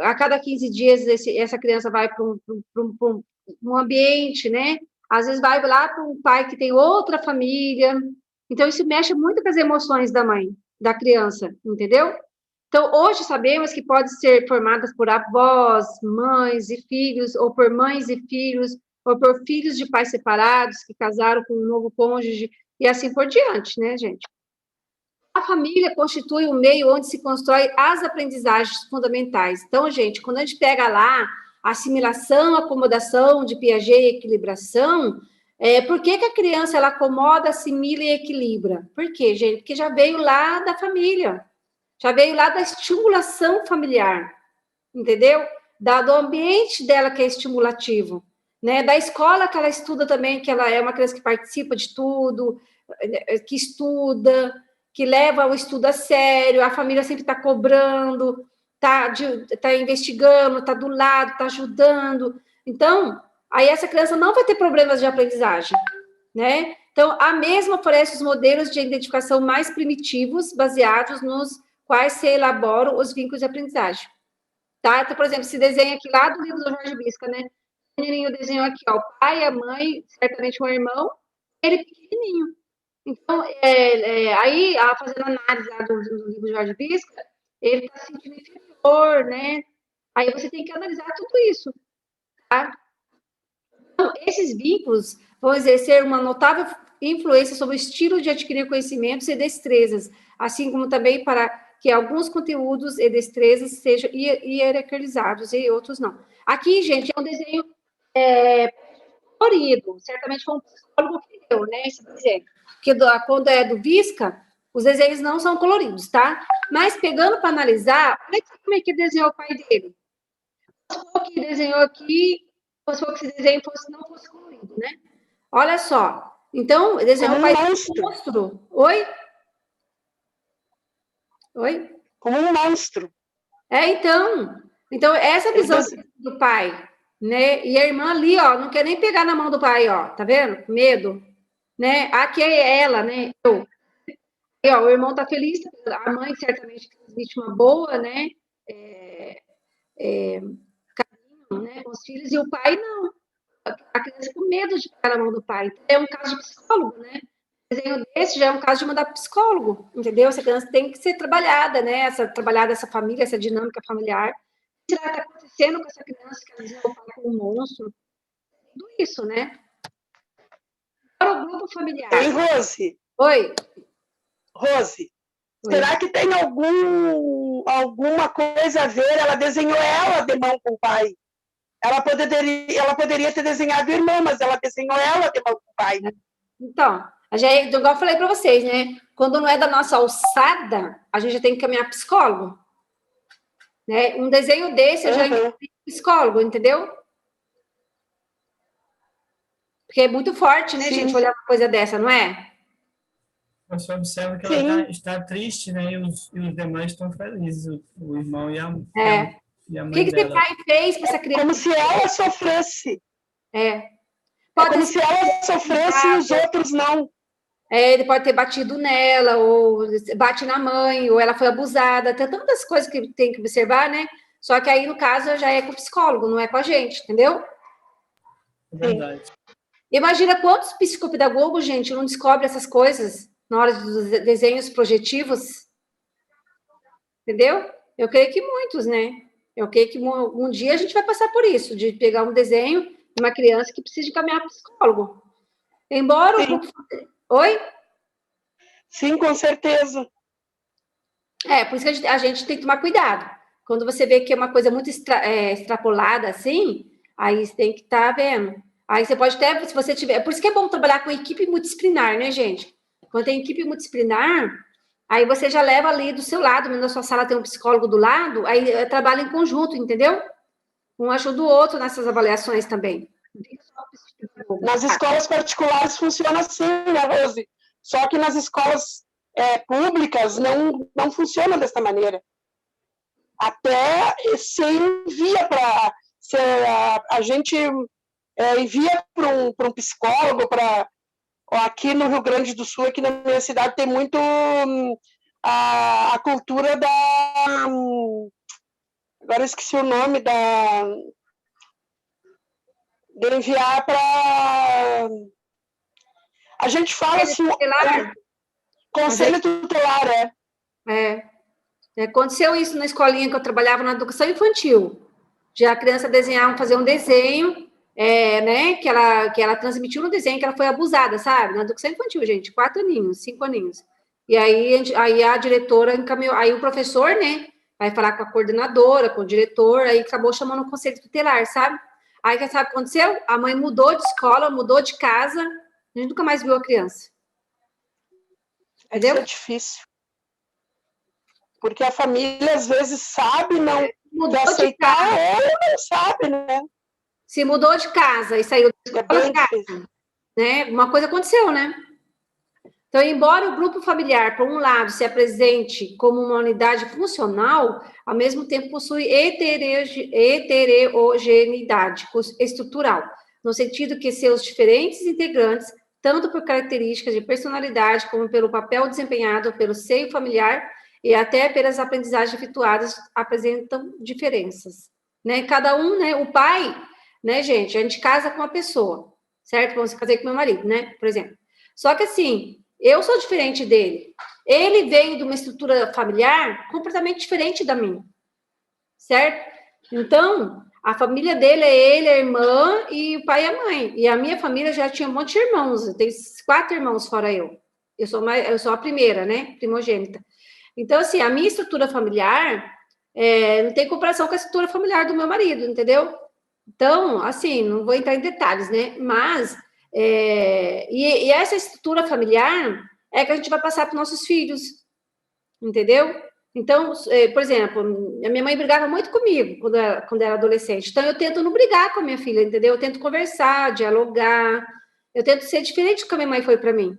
A cada 15 dias, essa criança vai para um ambiente, né? Às vezes vai lá para um pai que tem outra família. Então, isso mexe muito com as emoções da mãe, da criança, entendeu? Então, hoje sabemos que pode ser formadas por avós, mães e filhos, ou por mães e filhos, ou por filhos de pais separados que casaram com um novo cônjuge, e assim por diante, né, gente? A família constitui o meio onde se constrói as aprendizagens fundamentais. Então, gente, quando a gente pega lá assimilação, acomodação de Piaget e equilibração, por que a criança ela acomoda, assimila e equilibra? Por quê, gente? Porque já veio lá da família. Já veio lá da estimulação familiar, entendeu? Do ambiente dela que é estimulativo, né? Da escola que ela estuda também, que ela é uma criança que participa de tudo, que estuda, que leva o estudo a sério, a família sempre está cobrando, está investigando, está do lado, está ajudando. Então, aí essa criança não vai ter problemas de aprendizagem, né? Então, a mesma oferece os modelos de identificação mais primitivos, baseados nos quais se elaboram os vínculos de aprendizagem. Tá? Então, por exemplo, esse desenho aqui lá do livro do Jorge Bisca, né? O menininho desenhou aqui, ó, o pai, a mãe, certamente um irmão, ele pequenininho. Então, aí, fazendo análise lá do livro do Jorge Bisca, ele está se sentindo inferior, né? Aí você tem que analisar tudo isso, tá? Então, esses vínculos vão exercer uma notável influência sobre o estilo de adquirir conhecimentos e destrezas, assim como também para que alguns conteúdos e destrezas sejam hierarquizados e outros não. Aqui, gente, é um desenho colorido, certamente foi um psicólogo que deu, né, esse desenho, porque quando é do Visca, os desenhos não são coloridos, tá? Mas pegando para analisar, olha como é que desenhou o pai dele. Vamos supor que desenhou aqui, vamos supor que esse desenho não fosse colorido, né? Olha só, então, desenhou o pai dele como um monstro. Oi? Oi? Como um monstro. Então, essa visão do pai, né? E a irmã ali, ó, não quer nem pegar na mão do pai, ó, tá vendo? Medo, né? Aqui é ela, né? E, ó, o irmão tá feliz, a mãe certamente existe uma boa, né? Carinho, né? Com os filhos, e o pai não. A criança com medo de pegar na mão do pai. É um caso de psicólogo, né? Desenho desse já é um caso de mandar psicólogo, entendeu? Essa criança tem que ser trabalhada, né? Trabalhada essa família, essa dinâmica familiar. O que está acontecendo com essa criança que às vezes o pai com um monstro? Tudo isso, né? Para o grupo familiar. Ei, Rose. Oi. Rose, será que tem alguma coisa a ver? Ela desenhou ela de mão com o pai. ela poderia ter desenhado o irmão, mas ela desenhou ela de mal com o pai. Então, igual eu falei para vocês, né? Quando não é da nossa alçada, a gente já tem que caminhar psicólogo. Né? Um desenho desse eu já encaminhei psicólogo, entendeu? Porque é muito forte, né, gente, olhar uma coisa dessa, não é? Você observa que ela está triste, né? E os demais estão felizes, o irmão e a O mãe que dela. esse pai fez para essa criança? Como se ela sofresse. Pode como se ela sofresse e os outros não. Ele pode ter batido nela, ou bate na mãe, ou ela foi abusada. Tem tantas coisas que tem que observar, né? Só que aí, no caso, já é com o psicólogo, não é com a gente, entendeu? É verdade. Imagina quantos psicopedagogos, gente, não descobrem essas coisas na hora dos desenhos projetivos. Entendeu? Eu creio que muitos, né? Eu creio que um dia a gente vai passar por isso, de pegar um desenho de uma criança que precisa de caminhar para o psicólogo. Embora o grupo... Oi? Sim, com certeza. Por isso que a gente tem que tomar cuidado. Quando você vê que é uma coisa muito extrapolada assim, aí você tem que estar vendo. Aí você pode até, se você tiver... Por isso que é bom trabalhar com equipe multidisciplinar, né, gente? Quando tem equipe multidisciplinar, aí você já leva ali do seu lado, na sua sala tem um psicólogo do lado, aí trabalha em conjunto, entendeu? Um ajuda o outro nessas avaliações também. Nas escolas particulares funciona assim, né, Rose? Só que nas escolas públicas não funciona dessa maneira. Até se envia para... A gente envia para um psicólogo, aqui no Rio Grande do Sul, aqui na minha cidade, tem muito a cultura da... Agora eu esqueci o nome de enviar para... A gente fala assim... Conselho tutelar, Aconteceu isso na escolinha que eu trabalhava na educação infantil. Já a criança fazer um desenho, né, que ela transmitiu no desenho que ela foi abusada, sabe? Na educação infantil, gente, 4 aninhos, 5 aninhos. E aí a diretora encaminhou, aí o professor, né, vai falar com a coordenadora, com o diretor, aí acabou chamando o conselho tutelar, sabe? Aí, sabe o que aconteceu? A mãe mudou de escola, mudou de casa, a gente nunca mais viu a criança. Entendeu? Isso é difícil. Porque a família, às vezes, sabe não aceitar, ou não sabe, né? Se mudou de casa e saiu da escola, né? Uma coisa aconteceu, né? Então, embora o grupo familiar, por um lado, se apresente como uma unidade funcional, ao mesmo tempo possui heterogeneidade estrutural, no sentido que seus diferentes integrantes, tanto por características de personalidade, como pelo papel desempenhado pelo seio familiar e até pelas aprendizagens efetuadas, apresentam diferenças. Né? Cada um, né? O pai, né, gente? A gente casa com uma pessoa, certo? Vamos casar com meu marido, né? Por exemplo. Só que assim, eu sou diferente dele. Ele veio de uma estrutura familiar completamente diferente da minha, certo? Então, a família dele é ele, a irmã e o pai e a mãe. E a minha família já tinha um monte de irmãos. Eu tenho 4 irmãos fora eu. Eu sou a primeira, né? Primogênita. Então, assim, a minha estrutura familiar não tem comparação com a estrutura familiar do meu marido, entendeu? Então, assim, não vou entrar em detalhes, né? Mas, e essa estrutura familiar é que a gente vai passar para os nossos filhos, entendeu? Então, por exemplo, a minha mãe brigava muito comigo quando era adolescente. Então, eu tento não brigar com a minha filha, entendeu? Eu tento conversar, dialogar. Eu tento ser diferente do que a minha mãe foi para mim.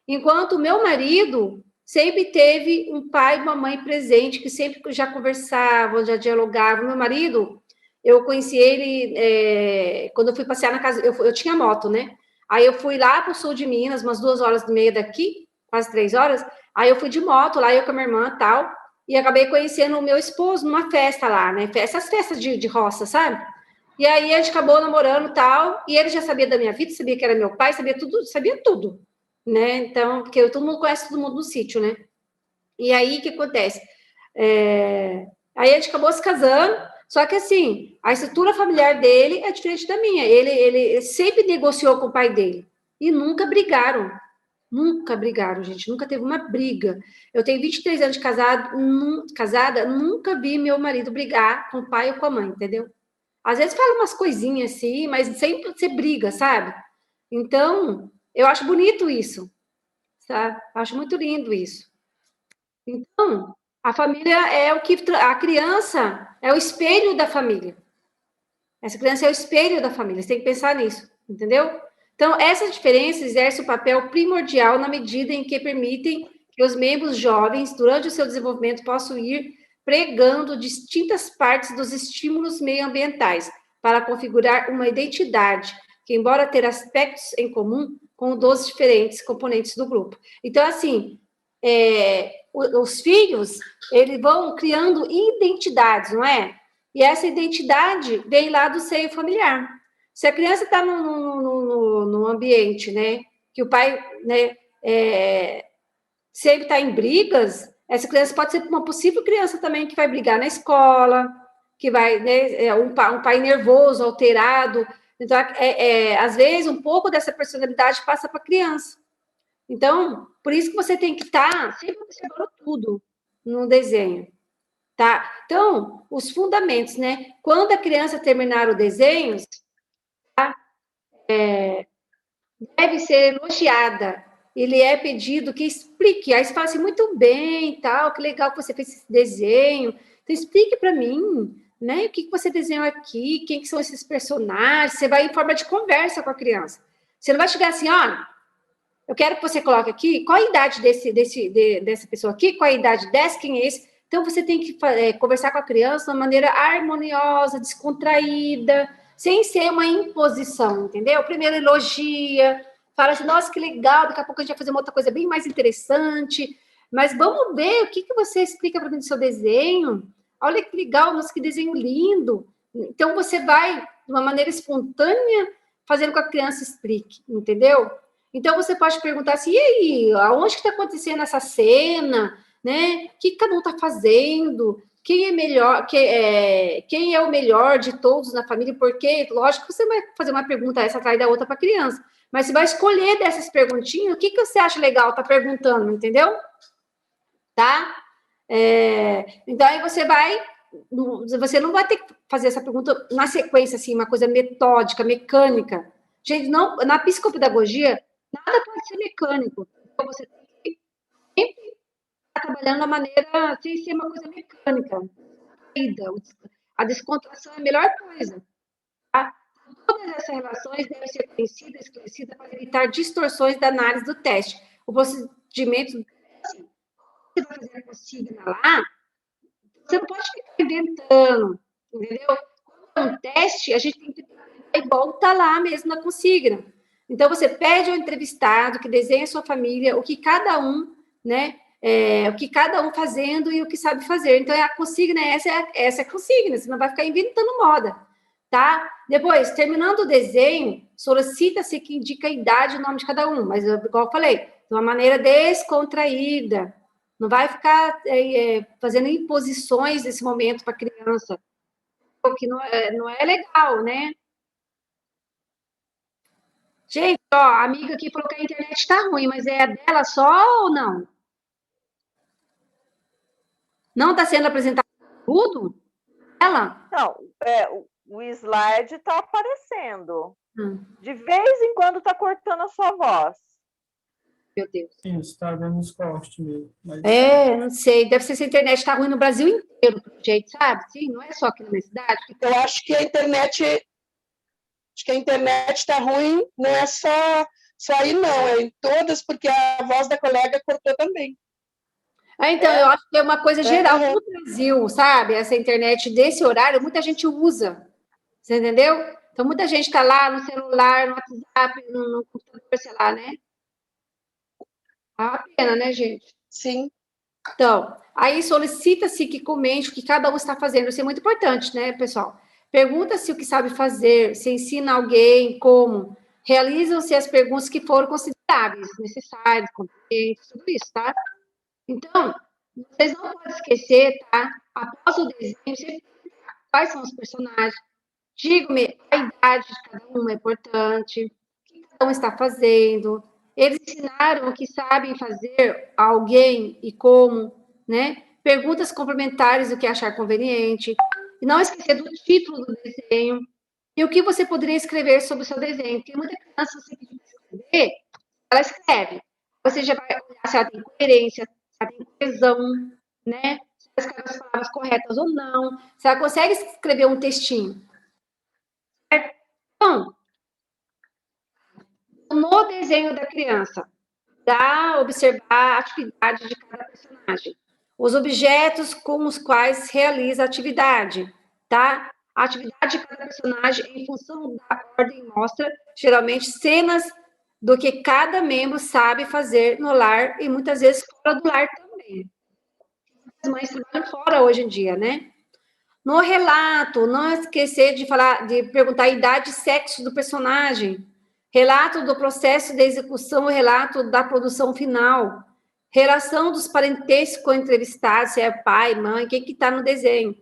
Enquanto o meu marido sempre teve um pai e uma mãe presente, que sempre já conversavam, já dialogavam. Meu marido, eu conheci ele quando eu fui passear na casa... Eu tinha moto, né? Aí eu fui lá para o sul de Minas, umas 2h30 daqui, quase 3 horas. Aí eu fui de moto lá, eu com a minha irmã e tal, e acabei conhecendo o meu esposo numa festa lá, né? Essas festas de roça, sabe? E aí a gente acabou namorando e tal, e ele já sabia da minha vida, sabia que era meu pai, sabia tudo, né? Então, porque todo mundo conhece todo mundo no sítio, né? E aí, o que acontece? Aí a gente acabou se casando, só que assim, a estrutura familiar dele é diferente da minha. Ele sempre negociou com o pai dele, e nunca brigaram, gente, nunca teve uma briga. Eu tenho 23 anos de casada, nunca vi meu marido brigar com o pai ou com a mãe, entendeu? Às vezes fala umas coisinhas assim, mas sempre você briga, sabe? Então, eu acho bonito isso, sabe? Acho muito lindo isso. Então, a família é o que a criança é o espelho da família. Essa criança é o espelho da família, você tem que pensar nisso, entendeu? Então, essas diferenças exercem um papel primordial na medida em que permitem que os membros jovens, durante o seu desenvolvimento, possam ir pregando distintas partes dos estímulos meioambientais para configurar uma identidade que, embora ter aspectos em comum, com dos diferentes componentes do grupo. Então, assim, os filhos, eles vão criando identidades, não é? E essa identidade vem lá do seio familiar. Se a criança está num ambiente, né, que o pai, né, sempre está em brigas, essa criança pode ser uma possível criança também que vai brigar na escola, que vai, né, um pai nervoso, alterado. Então, às vezes, um pouco dessa personalidade passa para a criança. Então, por isso que você tem que estar sempre observando tudo no desenho. Tá? Então, os fundamentos, né? Quando a criança terminar o desenho, tá? Deve ser elogiada. Ele é pedido que explique. Aí você fala assim, muito bem, tal, que legal que você fez esse desenho. Então, explique para mim, né? O que você desenhou aqui, quem que são esses personagens. Você vai em forma de conversa com a criança. Você não vai chegar assim, ó, eu quero que você coloque aqui, qual a idade dessa pessoa aqui, qual a idade dessa, quem é esse. Então, você tem que conversar com a criança de uma maneira harmoniosa, descontraída, sem ser uma imposição, entendeu? Primeiro elogia, fala assim, nossa, que legal, daqui a pouco a gente vai fazer uma outra coisa bem mais interessante, mas vamos ver o que você explica para mim do seu desenho. Olha que legal, nossa, que desenho lindo. Então, você vai, de uma maneira espontânea, fazendo com que a criança explique, entendeu? Então, você pode perguntar assim, e aí, aonde que está acontecendo essa cena? Né? O que cada um está fazendo? Quem é melhor? Quem é o melhor de todos na família? Porque, lógico que você vai fazer uma pergunta essa atrás da outra para a criança, mas você vai escolher dessas perguntinhas o que você acha legal tá perguntando, entendeu? Tá? Então, aí você não vai ter que fazer essa pergunta na sequência, assim, uma coisa metódica, mecânica. Gente, não, na psicopedagogia, nada pode ser mecânico. Então, você tem que sempre trabalhando da maneira sem ser uma coisa mecânica. A descontração é a melhor coisa. Tá? Todas essas relações devem ser conhecidas, esclarecidas para evitar distorções da análise do teste. O procedimento, assim, você vai fazer a consigna lá, você não pode ficar inventando, entendeu? Quando é um teste, a gente tem que e volta lá mesmo na consigna. Então, você pede ao entrevistado que desenhe a sua família, o que cada um, né, o que cada um fazendo e o que sabe fazer. Então, a consigna essa é a consigna, você não vai ficar inventando moda, tá? Depois, terminando o desenho, solicita-se que indique a idade e o nome de cada um, mas, igual eu falei, de uma maneira descontraída, não vai ficar fazendo imposições nesse momento para a criança, o que não é legal, né? Gente, ó, a amiga aqui falou que a internet está ruim, mas é a dela só ou não? Não está sendo apresentado tudo? Ela? Não, o slide está aparecendo. De vez em quando está cortando a sua voz. Meu Deus. Sim, está dando uns cortes mesmo. Mas... não sei. Deve ser se a internet está ruim no Brasil inteiro, do jeito, sabe? Sim, não é só aqui na minha cidade. Eu acho que a internet está ruim, não é só aí, não, é em todas, porque a voz da colega cortou também. Então, eu acho que é uma coisa geral no Brasil, sabe? Essa internet desse horário, muita gente usa. Você entendeu? Então, muita gente está lá no celular, no WhatsApp, no computador, sei lá, né? É uma pena, né, gente? Sim. Então, aí solicita-se que comente o que cada um está fazendo. Isso é muito importante, né, pessoal? Pergunta-se o que sabe fazer, se ensina alguém, como. Realizam-se as perguntas que foram consideráveis, necessárias, competentes, tudo isso, tá? Então, vocês não podem esquecer, tá? Após o desenho, quais são os personagens, diga-me a idade de cada um é importante, o que cada um está fazendo. Eles ensinaram o que sabem fazer a alguém e como, né? Perguntas complementares, o que achar conveniente. E não esquecer do título do desenho e o que você poderia escrever sobre o seu desenho. Tem muita criança, você pedir para escrever, ela escreve. Você já vai olhar se ela tem coerência, se ela tem coesão, né? Se ela escreve as palavras corretas ou não, se ela consegue escrever um textinho. Certo? Então, no desenho da criança, dá observar a atividade de cada personagem, os objetos com os quais realiza a atividade, tá? A atividade de cada personagem, em função da ordem, mostra geralmente cenas do que cada membro sabe fazer no lar e muitas vezes fora do lar também. As mães trabalham fora hoje em dia, né? No relato, não esquecer de falar, de perguntar a idade e sexo do personagem. Relato do processo de execução, relato da produção final. Relação dos parentescos com o entrevistado, se é pai, mãe, quem que está no desenho.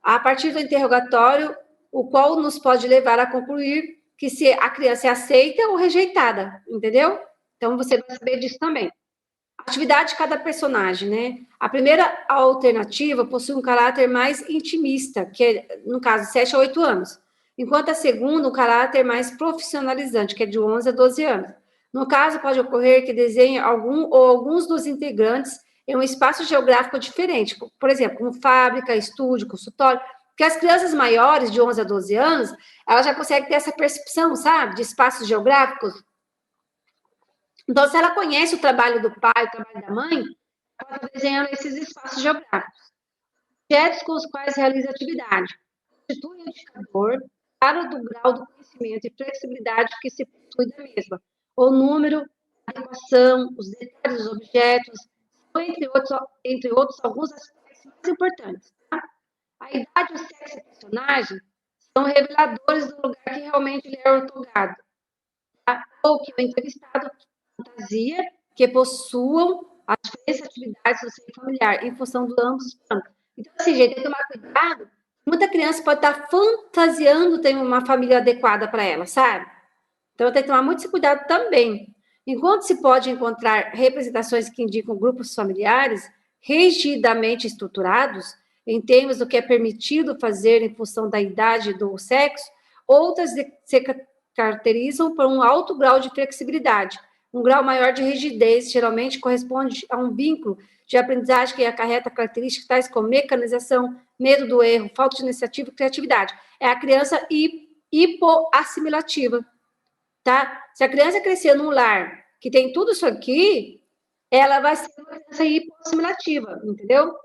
A partir do interrogatório, o qual nos pode levar a concluir que se a criança é aceita ou rejeitada, entendeu? Então, você vai saber disso também. Atividade de cada personagem, né? A primeira alternativa possui um caráter mais intimista, que é, no caso, 7 a 8 anos. Enquanto a segunda, um caráter mais profissionalizante, que é de 11 a 12 anos. No caso, pode ocorrer que desenhe algum ou alguns dos integrantes em um espaço geográfico diferente, por exemplo, como fábrica, estúdio, consultório, porque as crianças maiores, de 11 a 12 anos, elas já conseguem ter essa percepção, sabe, de espaços geográficos. Então, se ela conhece o trabalho do pai, o trabalho da mãe, ela está desenhando esses espaços geográficos. Objetos com os quais realiza a atividade. Constitui um indicador claro do grau do conhecimento e flexibilidade que se possui da mesma. O número, a adequação, os detalhes dos objetos, são, entre outros, alguns aspectos mais importantes. Tá? A idade e o sexo do personagem são reveladores do lugar que realmente lhe é otorgado. Tá? Ou que o entrevistado fantasia que possuam as diferentes atividades do seio familiar, em função de ambos os planos. Então, assim, gente, tem que tomar cuidado. Muita criança pode estar fantasiando ter uma família adequada para ela, sabe? Então, tem que tomar muito esse cuidado também. Enquanto se pode encontrar representações que indicam grupos familiares rigidamente estruturados, em termos do que é permitido fazer em função da idade e do sexo, outras se caracterizam por um alto grau de flexibilidade. Um grau maior de rigidez geralmente corresponde a um vínculo de aprendizagem que acarreta características tais como mecanização, medo do erro, falta de iniciativa e criatividade. É a criança hipoassimilativa, tá? Se a criança crescer num lar que tem tudo isso aqui, ela vai ser uma criança hipoassimilativa, entendeu?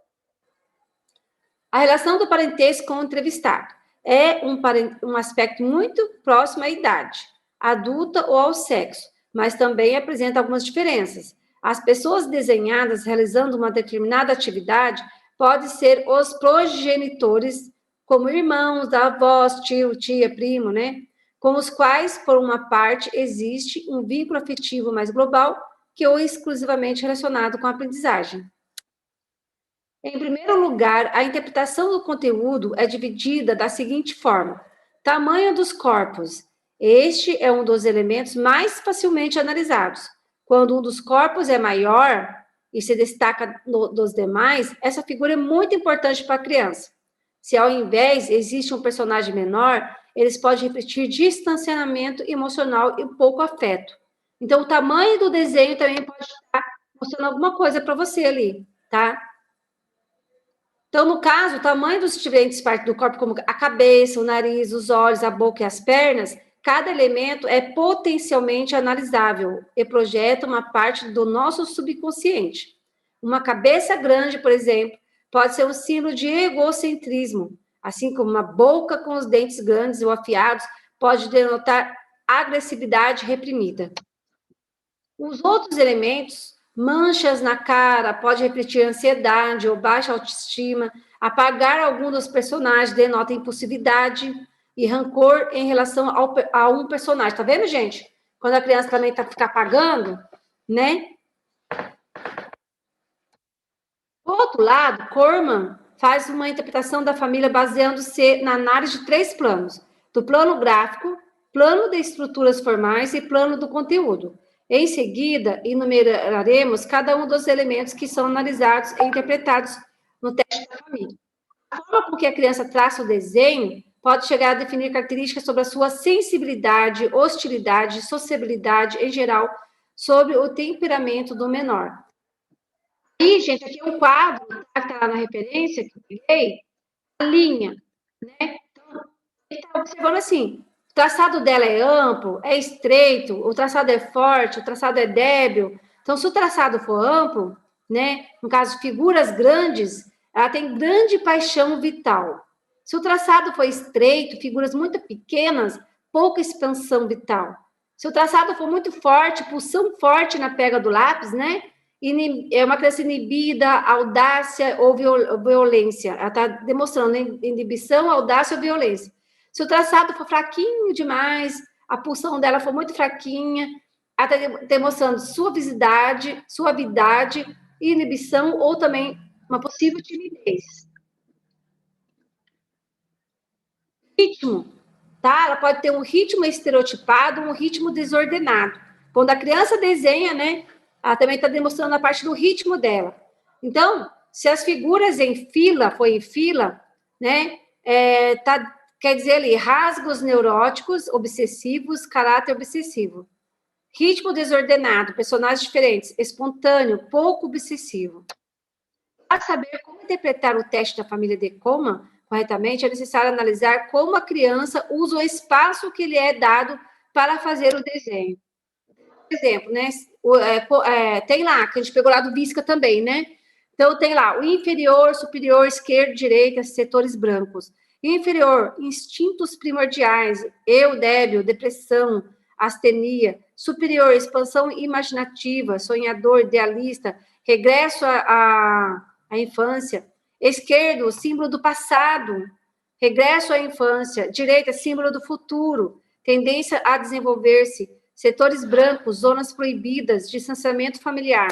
A relação do parentesco com o entrevistado é um aspecto muito próximo à idade adulta ou ao sexo, mas também apresenta algumas diferenças. As pessoas desenhadas realizando uma determinada atividade podem ser os progenitores, como irmãos, avós, tio, tia, primo, né? Com os quais, por uma parte, existe um vínculo afetivo mais global que ou exclusivamente relacionado com a aprendizagem. Em primeiro lugar, a interpretação do conteúdo é dividida da seguinte forma: tamanho dos corpos. Este é um dos elementos mais facilmente analisados. Quando um dos corpos é maior e se destaca dos demais, essa figura é muito importante para a criança. Se ao invés existe um personagem menor, eles podem refletir distanciamento emocional e pouco afeto. Então, o tamanho do desenho também pode estar mostrando alguma coisa para você ali, tá? Então, no caso, o tamanho dos diferentes partes do corpo, como a cabeça, o nariz, os olhos, a boca e as pernas, cada elemento é potencialmente analisável e projeta uma parte do nosso subconsciente. Uma cabeça grande, por exemplo, pode ser um símbolo de egocentrismo, assim como uma boca com os dentes grandes ou afiados pode denotar agressividade reprimida. Os outros elementos, manchas na cara, pode refletir ansiedade ou baixa autoestima, apagar algum dos personagens denota impulsividade e rancor em relação a um personagem. Tá vendo, gente? Quando a criança também fica apagando, né? Por outro lado, Corman faz uma interpretação da família baseando-se na análise de 3 planos: do plano gráfico, plano de estruturas formais e plano do conteúdo. Em seguida, enumeraremos cada um dos elementos que são analisados e interpretados no teste da família. A forma com que a criança traça o desenho pode chegar a definir características sobre a sua sensibilidade, hostilidade, sociabilidade em geral, sobre o temperamento do menor. E, gente, aqui é um quadro, que está lá na referência que eu peguei, a linha, né? Então, ele está observando assim, o traçado dela é amplo, é estreito, o traçado é forte, o traçado é débil. Então, se o traçado for amplo, né, no caso, figuras grandes, ela tem grande paixão vital. Se o traçado for estreito, figuras muito pequenas, pouca expansão vital. Se o traçado for muito forte, pulsão forte na pega do lápis, né? É uma criança inibida, audácia ou violência. Ela está demonstrando inibição, audácia ou violência. Se o traçado for fraquinho demais, a pulsão dela for muito fraquinha, ela está demonstrando suavidade, inibição ou também uma possível timidez. Ritmo, tá? Ela pode ter um ritmo estereotipado, um ritmo desordenado. Quando a criança desenha, né? Ela também está demonstrando a parte do ritmo dela. Então, se as figuras em fila, né? Quer dizer ali, rasgos neuróticos, obsessivos, caráter obsessivo. Ritmo desordenado, personagens diferentes, espontâneo, pouco obsessivo. Para saber como interpretar o teste da família de Coleman corretamente, é necessário analisar como a criança usa o espaço que lhe é dado para fazer o desenho. Por exemplo, né, tem lá, que a gente pegou lá do Visca também, né? Então, tem lá o inferior, superior, esquerda, direita, setores brancos. Inferior, instintos primordiais, eu, débil, depressão, astenia. Superior, expansão imaginativa, sonhador, idealista, regresso à infância. Esquerdo, símbolo do passado, regresso à infância. Direita, símbolo do futuro, tendência a desenvolver-se. Setores brancos, zonas proibidas, distanciamento familiar.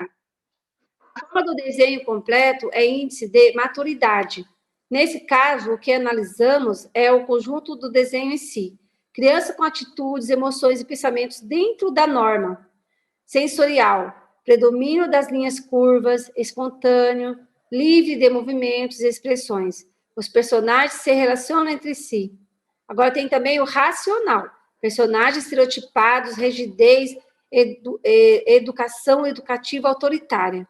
A forma do desenho completo é índice de maturidade. Nesse caso, o que analisamos é o conjunto do desenho em si. Criança com atitudes, emoções e pensamentos dentro da norma. Sensorial, predomínio das linhas curvas, espontâneo, livre de movimentos e expressões. Os personagens se relacionam entre si. Agora tem também o racional. Personagens estereotipados, rigidez, educação educativa autoritária.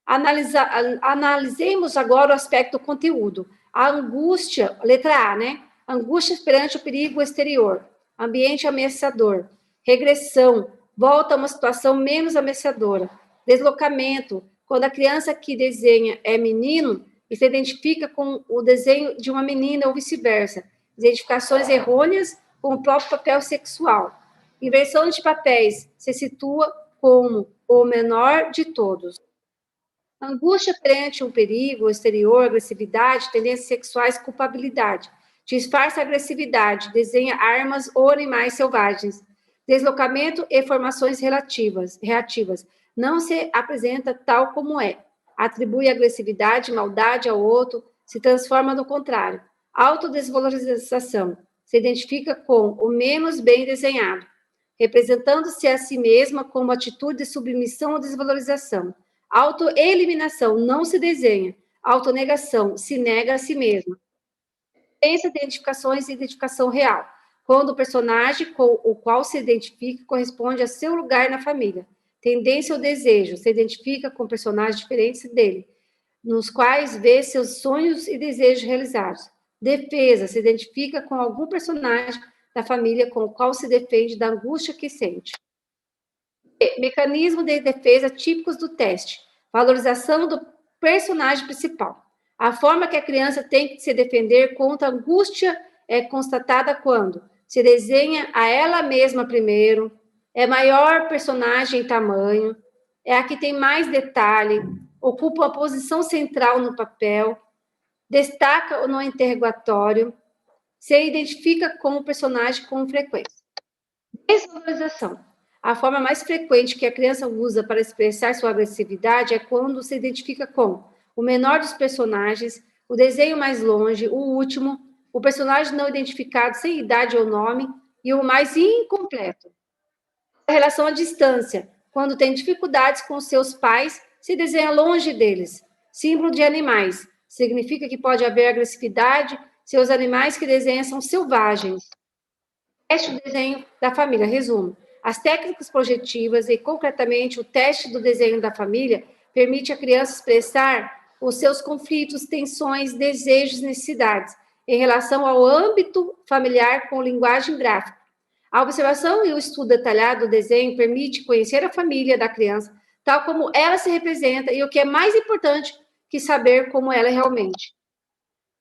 Analisemos agora o aspecto do conteúdo. A angústia, letra A, né? Angústia perante o perigo exterior. Ambiente ameaçador. Regressão, volta a uma situação menos ameaçadora. Deslocamento, quando a criança que desenha é menino e se identifica com o desenho de uma menina ou vice-versa. Identificações errôneas com o próprio papel sexual. Inversão de papéis, se situa como o menor de todos. Angústia perante um perigo exterior, agressividade, tendências sexuais, culpabilidade. Disfarça agressividade, desenha armas ou animais selvagens. Deslocamento e formações reativas. Não se apresenta tal como é. Atribui agressividade, maldade ao outro, se transforma no contrário. Autodesvalorização. Se identifica com o menos bem desenhado, representando-se a si mesma como atitude de submissão ou desvalorização. Autoeliminação, não se desenha. Autonegação, se nega a si mesma. Identificações e identificação real. Quando o personagem com o qual se identifica corresponde a seu lugar na família. Tendência ou desejo, se identifica com personagens diferentes dele, nos quais vê seus sonhos e desejos realizados. Defesa, se identifica com algum personagem da família com o qual se defende da angústia que sente. Mecanismo de defesa típicos do teste. Valorização do personagem principal. A forma que a criança tem de se defender contra a angústia é constatada quando se desenha a ela mesma primeiro, é maior personagem em tamanho, é a que tem mais detalhe, ocupa uma posição central no papel, destaca no interrogatório, se identifica com o personagem com frequência. Desvalorização. A forma mais frequente que a criança usa para expressar sua agressividade é quando se identifica com o menor dos personagens, o desenho mais longe, o último, o personagem não identificado sem idade ou nome e o mais incompleto. A relação à distância, quando tem dificuldades com seus pais, se desenha longe deles. Símbolo de animais, significa que pode haver agressividade se os animais que desenha são selvagens. Teste do desenho da família, resumo. As técnicas projetivas e, concretamente, o teste do desenho da família permite à criança expressar os seus conflitos, tensões, desejos e necessidades em relação ao âmbito familiar com linguagem gráfica. A observação e o estudo detalhado do desenho permite conhecer a família da criança, tal como ela se representa e, o que é mais importante, que saber como ela é realmente.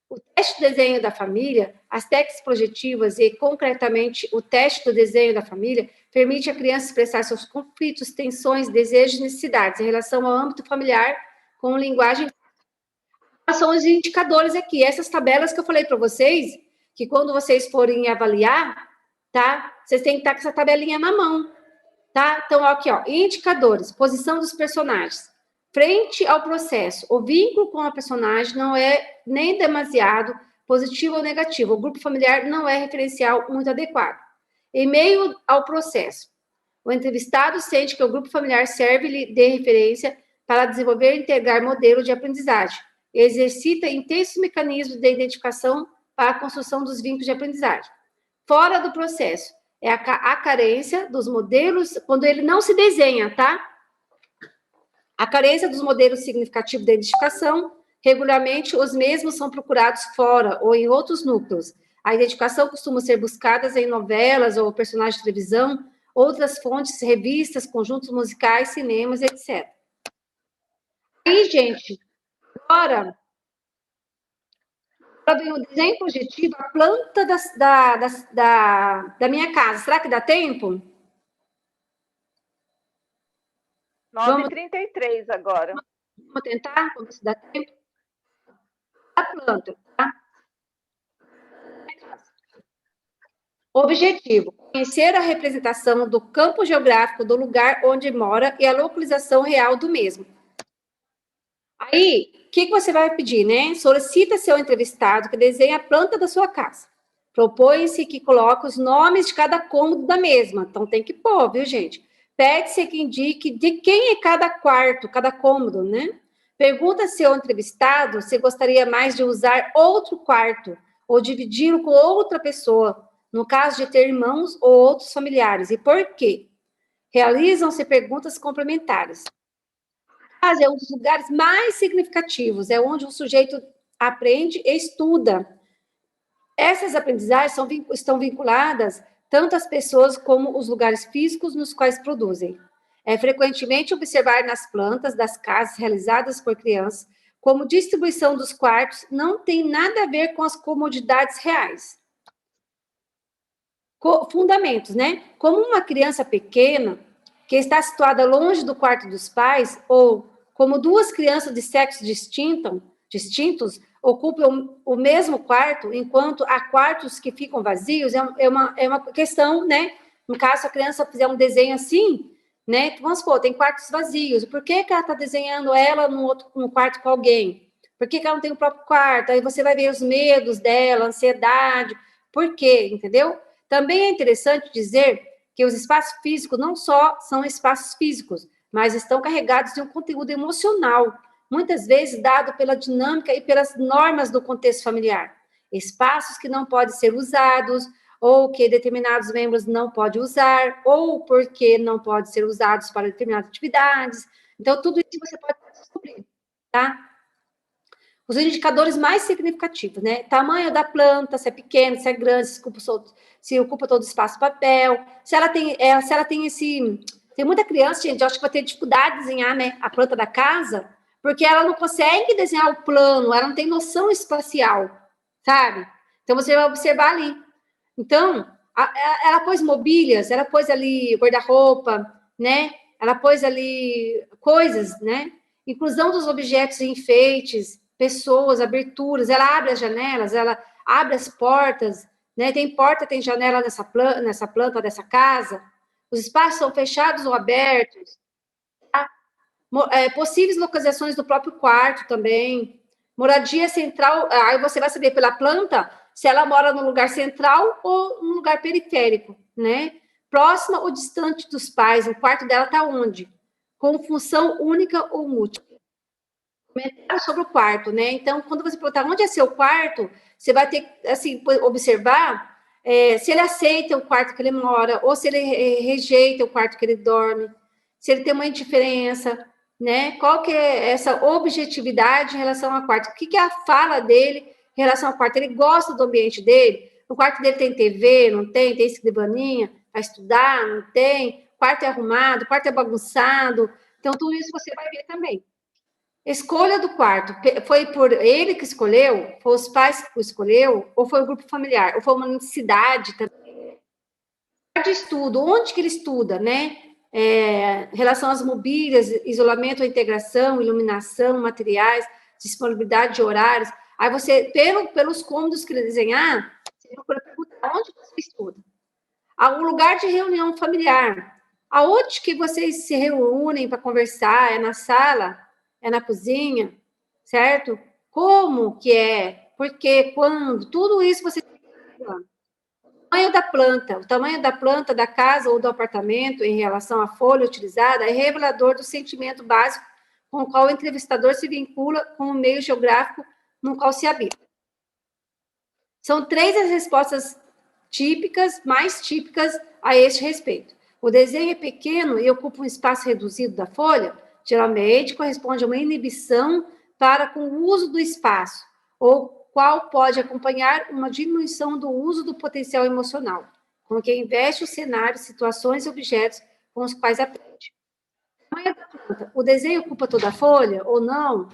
O teste do desenho da família, as técnicas projetivas e, concretamente, o teste do desenho da família permite à criança expressar seus conflitos, tensões, desejos e necessidades em relação ao âmbito familiar com linguagem. São os indicadores aqui, essas tabelas que eu falei para vocês, que quando vocês forem avaliar, tá? Vocês têm que estar com essa tabelinha na mão, tá? Então, aqui, ó, indicadores, posição dos personagens. Frente ao processo, o vínculo com a personagem não é nem demasiado positivo ou negativo. O grupo familiar não é referencial muito adequado. Em meio ao processo, o entrevistado sente que o grupo familiar serve-lhe de referência para desenvolver e integrar modelo de aprendizagem. Exercita intensos mecanismos de identificação para a construção dos vínculos de aprendizagem. Fora do processo, é a carência dos modelos, quando ele não se desenha, tá? A carência dos modelos significativos de identificação, regularmente os mesmos são procurados fora ou em outros núcleos. A identificação costuma ser buscada em novelas ou personagens de televisão, outras fontes, revistas, conjuntos musicais, cinemas, etc. Aí, gente, agora vem o desenho projetivo, a planta da minha casa. Será que dá tempo? 9h33 agora. Vamos tentar, vamos ver se dá tempo. A planta, tá? Objetivo: conhecer a representação do campo geográfico do lugar onde mora e a localização real do mesmo. Aí, o que você vai pedir, né? Solicita seu entrevistado que desenhe a planta da sua casa. Propõe-se que coloque os nomes de cada cômodo da mesma. Então, tem que pôr, viu, gente? Pede-se que indique de quem é cada quarto, cada cômodo, né? Pergunta seu entrevistado se gostaria mais de usar outro quarto ou dividi-lo com outra pessoa, no caso de ter irmãos ou outros familiares, e por quê? Realizam-se perguntas complementares. A casa é um dos lugares mais significativos, é onde o sujeito aprende e estuda. Essas aprendizagens estão vinculadas tanto às pessoas como os lugares físicos nos quais produzem. É frequentemente observar nas plantas das casas realizadas por crianças como distribuição dos quartos não tem nada a ver com as comodidades reais. Fundamentos, né? Como uma criança pequena que está situada longe do quarto dos pais, ou como duas crianças de sexos distintos ocupam o mesmo quarto, enquanto há quartos que ficam vazios, é uma questão, né? No caso, se a criança fizer um desenho assim, né? Vamos supor, tem quartos vazios. Por que ela está desenhando ela no quarto com alguém? Por que ela não tem o próprio quarto? Aí você vai ver os medos dela, ansiedade. Por quê? Entendeu? Também é interessante dizer que os espaços físicos não só são espaços físicos, mas estão carregados de um conteúdo emocional, muitas vezes dado pela dinâmica e pelas normas do contexto familiar. Espaços que não podem ser usados, ou que determinados membros não podem usar, ou porque não podem ser usados para determinadas atividades. Então, tudo isso você pode descobrir, tá? Os indicadores mais significativos, né? Tamanho da planta, se é pequeno, se é grande, se ocupa todo o espaço papel, se ela tem esse... Tem muita criança, gente, eu acho que vai ter dificuldade de desenhar, né, a planta da casa, porque ela não consegue desenhar o plano, ela não tem noção espacial, sabe? Então, você vai observar ali. Então, ela pôs mobílias, ela pôs ali guarda-roupa, né? Ela pôs ali coisas, né? Inclusão dos objetos e enfeites, pessoas, aberturas, ela abre as janelas, ela abre as portas, né? Tem porta, tem janela nessa planta dessa casa. Os espaços são fechados ou abertos. Tá? Possíveis localizações do próprio quarto também. Moradia central, aí você vai saber pela planta se ela mora no lugar central ou no lugar periférico, né? Próxima ou distante dos pais, o quarto dela está onde? Com função única ou múltipla. comentário sobre o quarto, né? Então, quando você perguntar onde é seu quarto, você vai ter que, assim, observar se ele aceita o quarto que ele mora, ou se ele rejeita o quarto que ele dorme, se ele tem uma indiferença, né? Qual que é essa objetividade em relação ao quarto? O que é a fala dele em relação ao quarto? Ele gosta do ambiente dele? O quarto dele tem TV, não tem? Tem escrivaninha para estudar? Não tem? O quarto é arrumado? O quarto é bagunçado? Então, tudo isso você vai ver também. Escolha do quarto, foi por ele que escolheu? Foi os pais que escolheu? Ou foi o grupo familiar? Ou foi uma necessidade também? De estudo, onde que ele estuda, né? Em relação às mobílias, isolamento, integração, iluminação, materiais, disponibilidade de horários. Aí você, pelos cômodos que ele desenhar, você procura perguntar onde você estuda. O lugar de reunião familiar. Aonde que vocês se reúnem para conversar? É na sala? É na cozinha? Certo? Como que é? Por quê? Quando? Tudo isso você tem que falar. O tamanho da planta da casa ou do apartamento em relação à folha utilizada é revelador do sentimento básico com o qual o entrevistador se vincula com o meio geográfico no qual se habita. São 3 as respostas mais típicas a este respeito. O desenho é pequeno e ocupa um espaço reduzido da folha, geralmente corresponde a uma inibição para com o uso do espaço, ou qual pode acompanhar uma diminuição do uso do potencial emocional, com que investe o cenário, situações e objetos com os quais aprende. O desenho ocupa toda a folha ou não?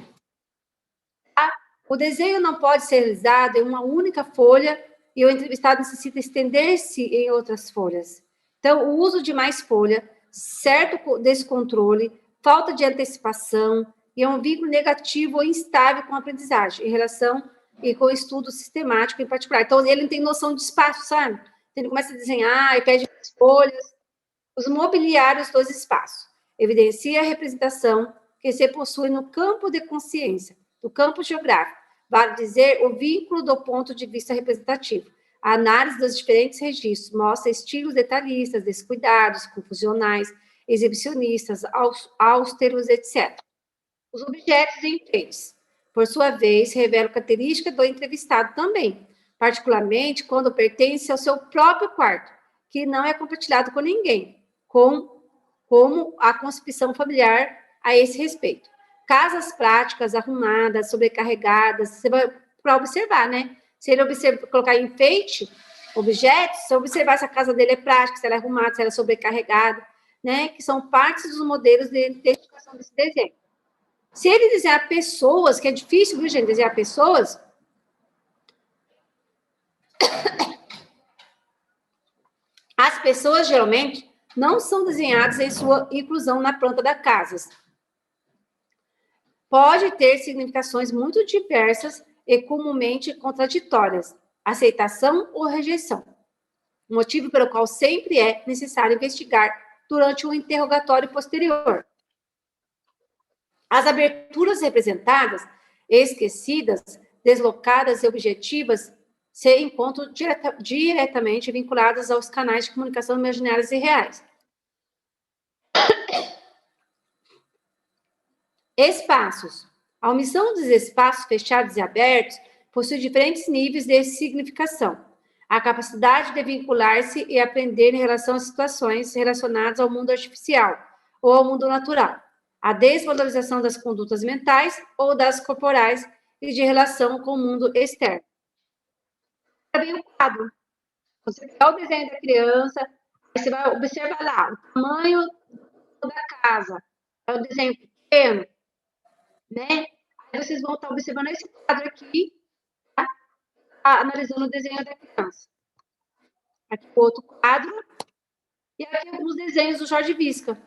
O desenho não pode ser realizado em uma única folha e o entrevistado necessita estender-se em outras folhas. Então, o uso de mais folha, certo descontrole, falta de antecipação e é um vínculo negativo ou instável com a aprendizagem, em relação e com o estudo sistemático em particular. Então, ele não tem noção de espaço, sabe? Então, ele começa a desenhar e pede as folhas. Os mobiliários dos espaços. Evidencia a representação que se possui no campo de consciência, do campo geográfico, vale dizer, o vínculo do ponto de vista representativo. A análise dos diferentes registros mostra estilos detalhistas, descuidados, confusionais, exibicionistas, austeros, etc. Os objetos e enfeites, por sua vez, revelam características do entrevistado também, particularmente quando pertence ao seu próprio quarto, que não é compartilhado com ninguém, como a concepção familiar a esse respeito. Casas práticas, arrumadas, sobrecarregadas, você vai para observar, né? Se ele colocar enfeite, objetos, se observar se a casa dele é prática, se ela é arrumada, se ela é sobrecarregada, né? Que são partes dos modelos de identificação desse desenho. Se ele desenhar pessoas, que é difícil, viu, gente, desenhar pessoas, as pessoas, geralmente, não são desenhadas em sua inclusão na planta da casa. Pode ter significações muito diversas e comumente contraditórias, aceitação ou rejeição, motivo pelo qual sempre é necessário investigar durante o interrogatório posterior. As aberturas representadas, esquecidas, deslocadas e objetivas se encontram diretamente vinculadas aos canais de comunicação imaginários e reais. Espaços. A omissão dos espaços fechados e abertos possui diferentes níveis de significação. A capacidade de vincular-se e aprender em relação às situações relacionadas ao mundo artificial ou ao mundo natural. A desvalorização das condutas mentais ou das corporais e de relação com o mundo externo. Também o quadro. Você pega o desenho da criança, aí você vai observar lá o tamanho da casa. É um desenho pequeno, né? Aí vocês vão estar observando esse quadro aqui, tá? Analisando o desenho da criança. Aqui o outro quadro. E aqui alguns desenhos do Jorge Visca,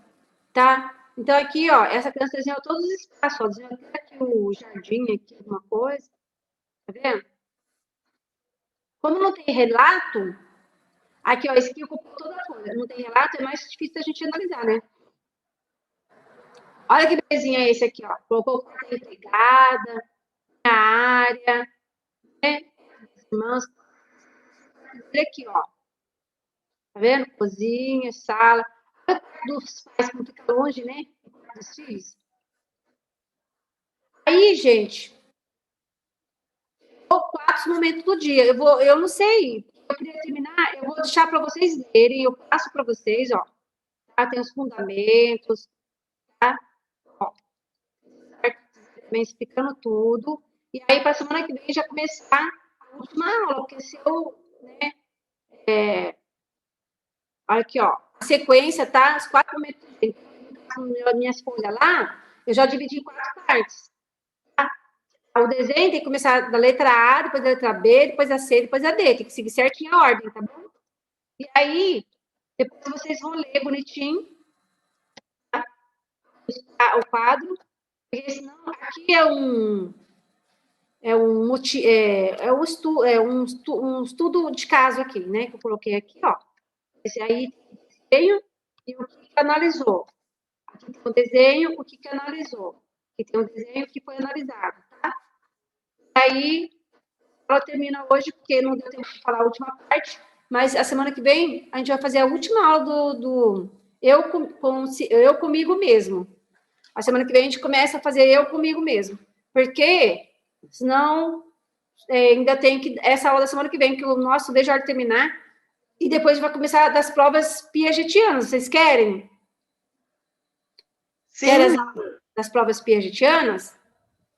tá? Então, aqui, ó, essa criança desenhou todos os espaços, ó, desenhou até aqui o jardim, aqui alguma coisa. Tá vendo? Como não tem relato, aqui, ó, esse aqui ocupou toda a folha. Não tem relato, é mais difícil a gente analisar, né? Olha que belezinha esse aqui, ó. Colocou a empregada, a área, né? As irmãs. Olha aqui, ó. Tá vendo? Cozinha, sala. Olha dos pais como fica longe, né? Dos filhos. Aí, gente, ou 4 momentos do dia. Eu não sei. Eu queria terminar, eu vou deixar para vocês lerem, eu passo para vocês, ó. Tá? Tem os fundamentos, tá? Ó, também explicando tudo. E aí, para a semana que vem, já começar a última aula, porque se eu, né, olha aqui, ó, a sequência, tá? Os 4 momentos. Minhas folhas lá, eu já dividi em 4 partes. Tá? O desenho tem que começar da letra A, depois da letra B, depois a C, depois a D. Tem que seguir certinho a ordem, tá bom? E aí, depois vocês vão ler bonitinho, tá? O quadro. Porque senão, aqui um estudo de caso aqui, né? Que eu coloquei aqui, ó. Esse aí tem o desenho e o que analisou. Aqui tem o desenho, o que analisou. Aqui tem o desenho, o que foi analisado, tá? E aí, ela termina hoje, porque não deu tempo de falar a última parte, mas a semana que vem a gente vai fazer a última aula do eu comigo mesmo. A semana que vem a gente começa a fazer eu comigo mesmo. Porque, senão, ainda tem que... Essa aula da semana que vem, que o nosso vejo a hora de terminar, e depois vai começar das provas piagetianas. Vocês querem? Sim. Querem as aulas das provas piagetianas?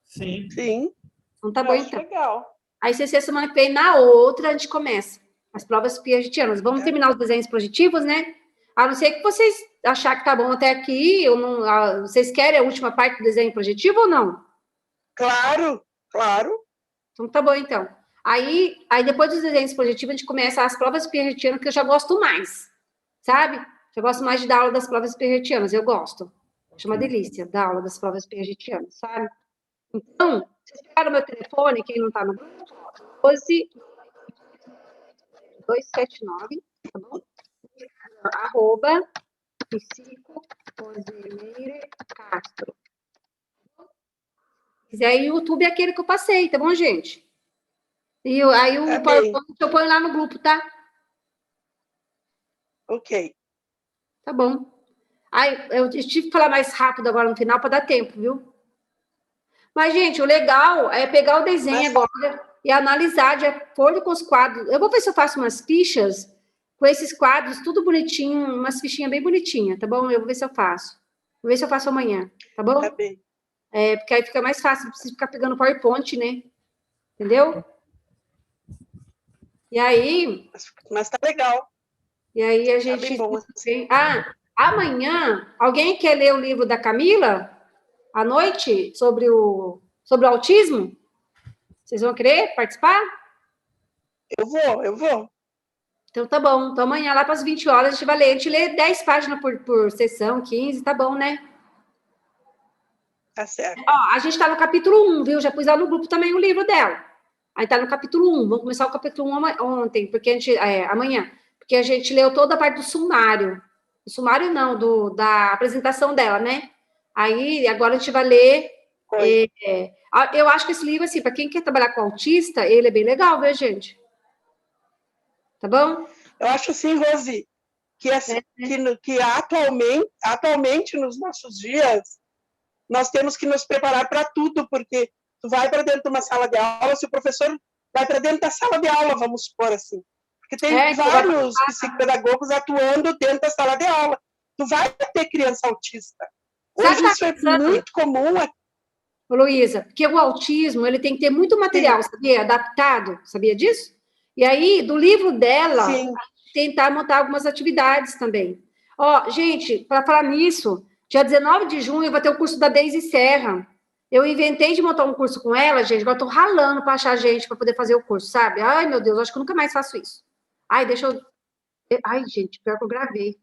Sim. Sim. Então tá bom, Acho então. legal. Aí, se a semana que vem, na outra, a gente começa as provas piagetianas. Vamos terminar os desenhos projetivos, né? A não ser que vocês achar que tá bom até aqui, ou não, vocês querem a última parte do desenho projetivo ou não? Claro, claro. Então tá bom, então. Aí depois dos desenhos projetivos, a gente começa as provas piagetianas, que eu já gosto mais, sabe? Eu gosto mais de dar aula das provas piagetianas, eu gosto. Acho uma delícia dar aula das provas piagetianas, sabe? Então, vocês pegaram meu telefone, quem não tá no grupo, 12 279, tá bom? @ Psico Castro. Se quiser, o YouTube é aquele que eu passei, tá bom, gente? E aí o PowerPoint eu ponho lá no grupo, tá? Ok. Tá bom. Aí eu tive que falar mais rápido agora no final para dar tempo, viu? Mas, gente, o legal é pegar o desenho agora e analisar de acordo com os quadros. Eu vou ver se eu faço umas fichas com esses quadros, tudo bonitinho, umas fichinhas bem bonitinhas, tá bom? Eu vou ver se eu faço. Vou ver se eu faço amanhã, tá bom? Tá bem. Porque aí fica mais fácil, não precisa ficar pegando PowerPoint, né? Entendeu? E aí... Mas tá legal. E aí a gente... Tá bem bom, assim. Amanhã, alguém quer ler o livro da Camila, à noite, sobre o autismo? Vocês vão querer participar? Eu vou. Então, tá bom. Então, amanhã, lá para as 20 horas, a gente vai ler. A gente lê 10 páginas por sessão, 15, tá bom, né? Tá certo. Ó, a gente tá no capítulo 1, viu? Já pus lá no grupo também o livro dela. Aí tá no capítulo 1. Vamos começar o capítulo 1 ontem, porque amanhã. Porque a gente leu toda a parte do sumário. O sumário não, da apresentação dela, né? Aí, agora a gente vai ler... eu acho que esse livro, assim, para quem quer trabalhar com autista, ele é bem legal, viu, gente? Tá bom? Eu acho assim, Rose, que atualmente, nos nossos dias, nós temos que nos preparar para tudo, porque tu vai para dentro de uma sala de aula, se o professor vai para dentro da sala de aula, vamos supor assim. Porque tem vários psicopedagogos atuando dentro da sala de aula. Tu vai ter criança autista. Hoje isso é muito comum. Luísa, porque o autismo, ele tem que ter muito material, sabia? Adaptado, sabia disso? E aí, do livro dela, tentar montar algumas atividades também. Ó, gente, para falar nisso, dia 19 de junho eu vou ter o curso da Deise Serra. Eu inventei de montar um curso com ela, gente, agora eu tô ralando para achar gente para poder fazer o curso, sabe? Ai, meu Deus, acho que eu nunca mais faço isso. Ai, deixa eu... Ai, gente, pior que eu gravei.